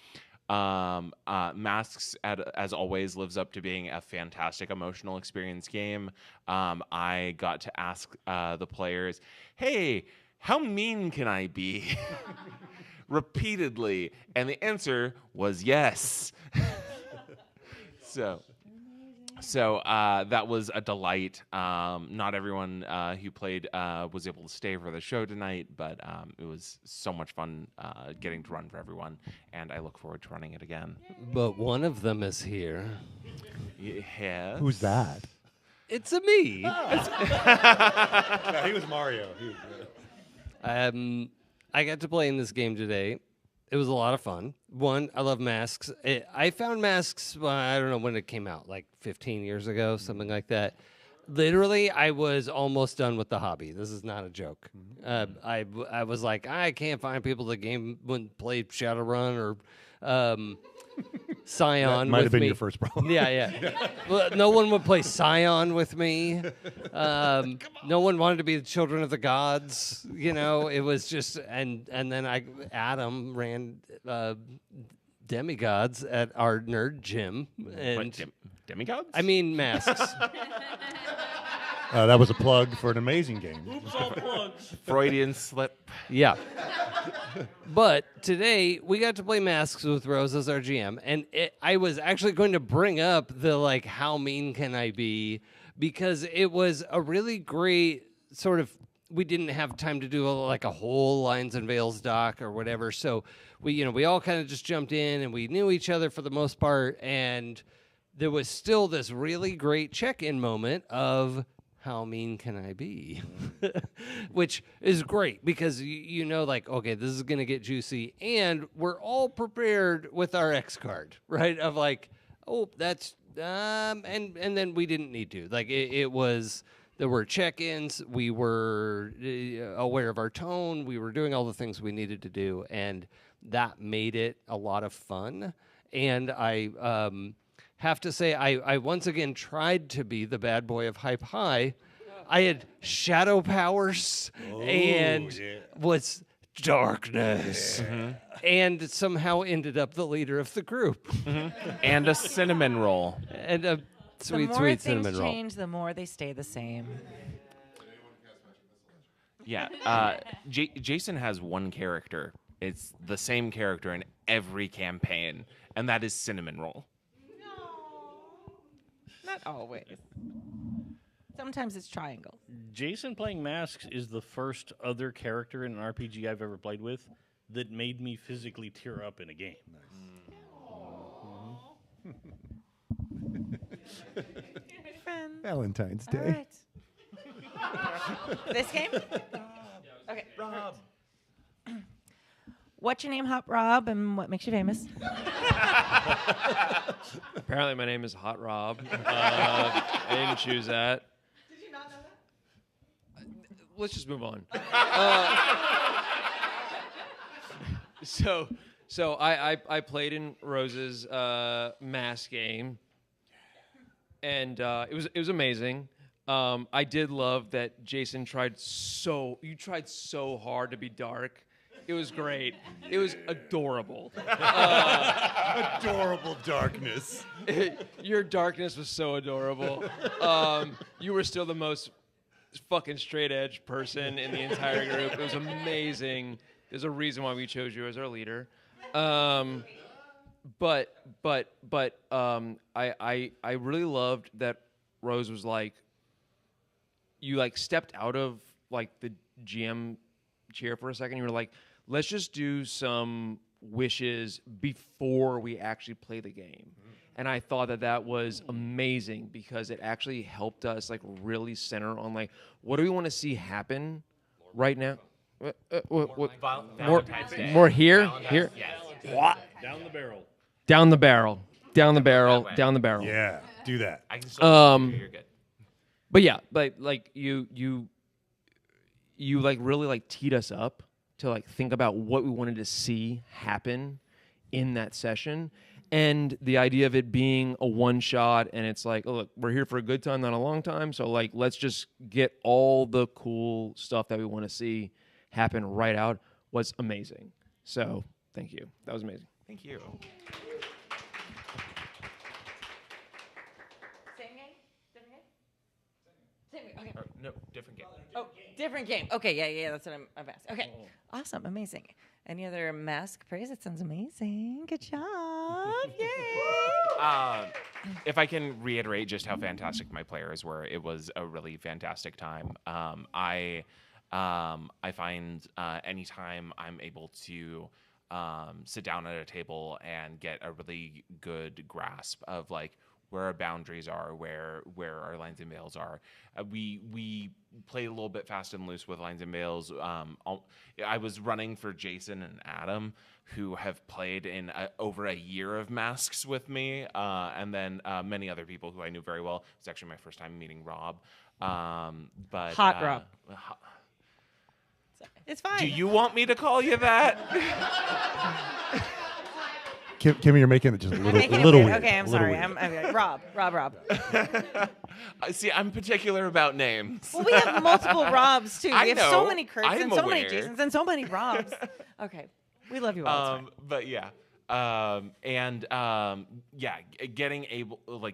Masks, as always, lives up to being a fantastic emotional experience game. I got to ask the players, hey, how mean can I be? Repeatedly. And the answer was yes. So that was a delight. Not everyone who played was able to stay for the show tonight, but it was so much fun getting to run for everyone, and I look forward to running it again. But one of them is here. Yes. Who's that? It's a me. No, he was Mario. I got to play in this game today. It was a lot of fun. One, I love Masks. I found Masks, I don't know when it came out, like 15 years ago, something like that. Literally, I was almost done with the hobby. This is not a joke. I was like, I can't find people that wouldn't play Shadowrun or Scion. That might have been me. your first problem. Yeah. Well, no one would play Scion with me. No one wanted to be the Children of the Gods. It was just and then Adam ran Demigods at our nerd gym. And Demigods? I mean Masks. That was a plug for an amazing game. Oops, all plugs. Freudian slip. Yeah. But today we got to play Masks with Rose as our GM, and I was actually going to bring up the how mean can I be, because it was a really great sort of we didn't have time to do like a whole Lines and Veils doc or whatever. So we all kind of just jumped in, and we knew each other for the most part. And there was still this really great check-in moment of how mean can I be, which is great because like, okay, this is gonna get juicy, and we're all prepared with our X card, right? Of like, oh, that's and then we didn't need to. Like it was. There were check-ins. We were aware of our tone. We were doing all the things we needed to do, and that made it a lot of fun. And I have to say, I once again tried to be the bad boy of Hype High. I had shadow powers and was darkness, and somehow ended up the leader of the group, and a cinnamon roll, and a sweet, the more sweet things cinnamon roll. change, the more they stay the same. Yeah, Jason has one character. It's the same character in every campaign, and that is cinnamon roll. Not always. Sometimes it's triangle. Jason playing Masks is the first other character in an RPG I've ever played with that made me physically tear up in a game. Valentine's Day. All right. This game? Okay. Rob. What's your name, Hot Rob, and what makes you famous? Apparently, my name is Hot Rob. I didn't choose that. Did you not know that? Let's just move on. So I played in Rose's mask game, and it was amazing. I did love that Jason tried so hard to be dark. It was great. It was adorable. Adorable darkness. Your darkness was so adorable. You were still the most fucking straight edge person in the entire group. It was amazing. There's a reason why we chose you as our leader. But I really loved that Rose was like, you like stepped out of like the GM chair for a second. You were like, let's just do some wishes before we actually play the game. And I thought that was amazing because it actually helped us like really center on like, what do we want to see happen right now? More here? Here? What? Down the barrel. Down the barrel. Down the barrel. Down the barrel. Yeah, do that. I can still you're good. But yeah, but like you like really like teed us up to like think about what we wanted to see happen in that session, and the idea of it being a one shot, and it's like, oh look, we're here for a good time, not a long time, so like let's just get all the cool stuff that we want to see happen right out was amazing. So thank you, that was amazing. Thank you. Okay. No, different game. Oh, different game. Okay, yeah, that's what I'm asking. Okay, awesome, amazing. Any other mask praise? It sounds amazing. Good job. Yay. If I can reiterate just how fantastic my players were, it was a really fantastic time. I find anytime I'm able to sit down at a table and get a really good grasp of like where our boundaries are, where our lines and veils are. We played a little bit fast and loose with lines and veils. I was running for Jason and Adam, who have played in over a year of masks with me, and then many other people who I knew very well. It was actually my first time meeting Rob. But Hot Rob. It's fine. Do you want me to call you that? Kimmy, you're making it just a little weird. Okay, I'm sorry. I'm Rob. See, I'm particular about names. Well, we have multiple Robs too. I We have know. so many Kurt's I'm and so many aware. Jasons and so many Robs. Okay, we love you all. It's fine. But yeah,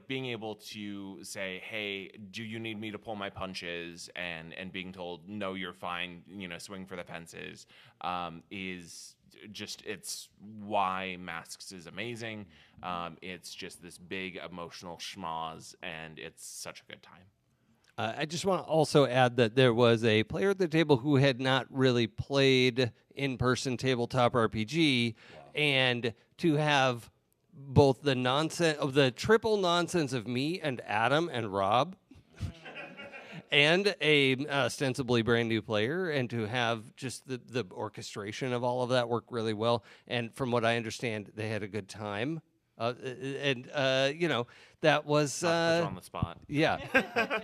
being able to say, hey, do you need me to pull my punches, and being told no, you're fine, swing for the fences, is just, it's why Masks is amazing. It's just this big emotional schmoz, and it's such a good time. I just want to also add that there was a player at the table who had not really played in-person tabletop RPG, and to have both the nonsense of the triple nonsense of me and Adam and Rob, and a ostensibly brand new player, and to have just the orchestration of all of that work really well. And from what I understand, they had a good time. You know, that was Not to put you on the spot. Yeah,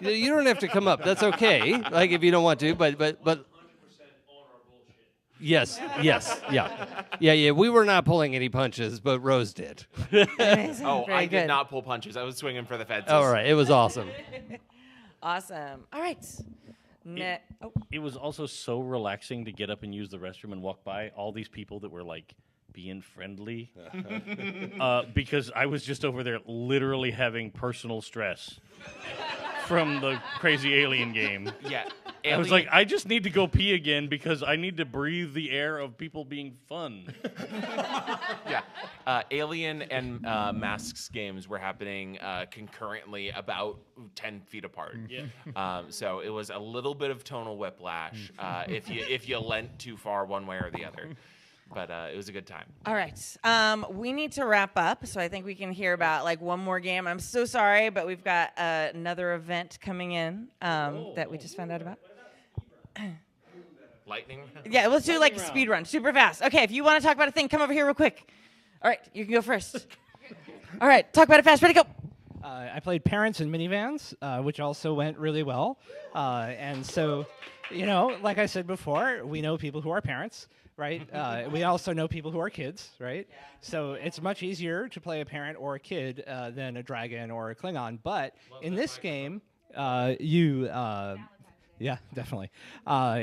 you don't have to come up. That's okay. Like if you don't want to, but. Yes, yeah. We were not pulling any punches, but Rose did. Oh, I did not pull punches. I was swinging for the fences. All right, it was awesome. Awesome. All right. It was also so relaxing to get up and use the restroom and walk by all these people that were like being friendly because I was just over there literally having personal stress from the crazy alien game. Yeah. I was like, I just need to go pee again because I need to breathe the air of people being fun. Yeah. Alien and Masks games were happening concurrently about 10 feet apart. Yeah. So it was a little bit of tonal whiplash if you leant too far one way or the other. But it was a good time. All right. We need to wrap up, so I think we can hear about like one more game. I'm so sorry, but we've got another event coming in that we just found out about. Lightning? Yeah, let's do like a speed run, super fast. Okay, if you want to talk about a thing, come over here real quick. All right, you can go first. All right, talk about it fast. Ready, go. I played Parents in Minivans, which also went really well. And so, you know, like I said before, we know people who are parents, right? We also know people who are kids, right? So it's much easier to play a parent or a kid than a dragon or a Klingon. But in this game, yeah, definitely.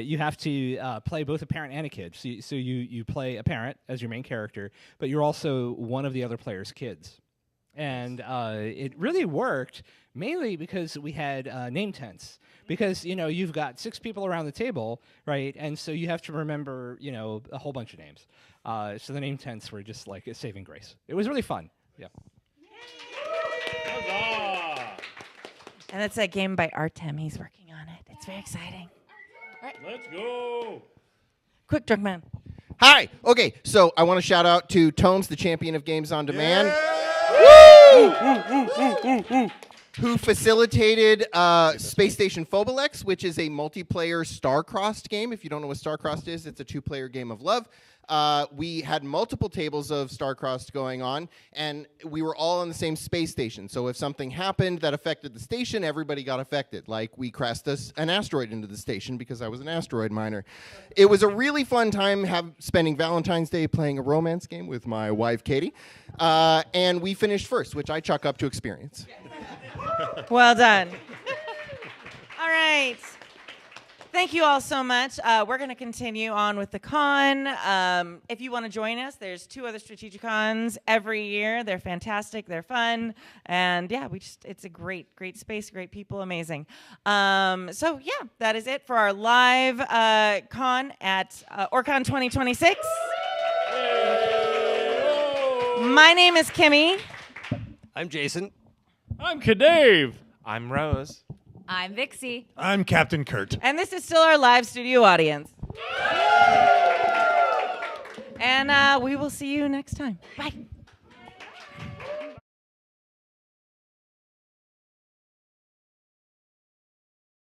You have to play both a parent and a kid. So you play a parent as your main character, but you're also one of the other player's kids. And it really worked, mainly because we had name tents. Because, you know, you've got 6 people around the table, right? And so you have to remember, you know, a whole bunch of names. So the name tents were just like a saving grace. It was really fun. Yeah. And it's a game by Artem. He's working on it. It's very exciting. All right. Let's go. Quick, Drunk Man. Hi. Okay, so I want to shout out to Tones, the champion of games on demand. Who facilitated Space Station Phobilex, which is a multiplayer star-crossed game. If you don't know what star-crossed is, it's a 2-player game of love. We had multiple tables of star-crossed going on, and we were all on the same space station. So if something happened that affected the station, everybody got affected. Like we crashed an asteroid into the station because I was an asteroid miner. It was a really fun time spending Valentine's Day playing a romance game with my wife, Katie. And we finished first, which I chalk up to experience. Well done. All right. Thank you all so much. We're going to continue on with the con. If you want to join us, there's 2 other Strategicons every year. They're fantastic. They're fun. And yeah, it's a great space, great people, amazing. So yeah, that is it for our live con at OrcCon 2026. My name is Kimmy. I'm Jason. I'm Kadave. I'm Rose. I'm Vixie. I'm Captain Kurt. And this is still our live studio audience. And we will see you next time. Bye.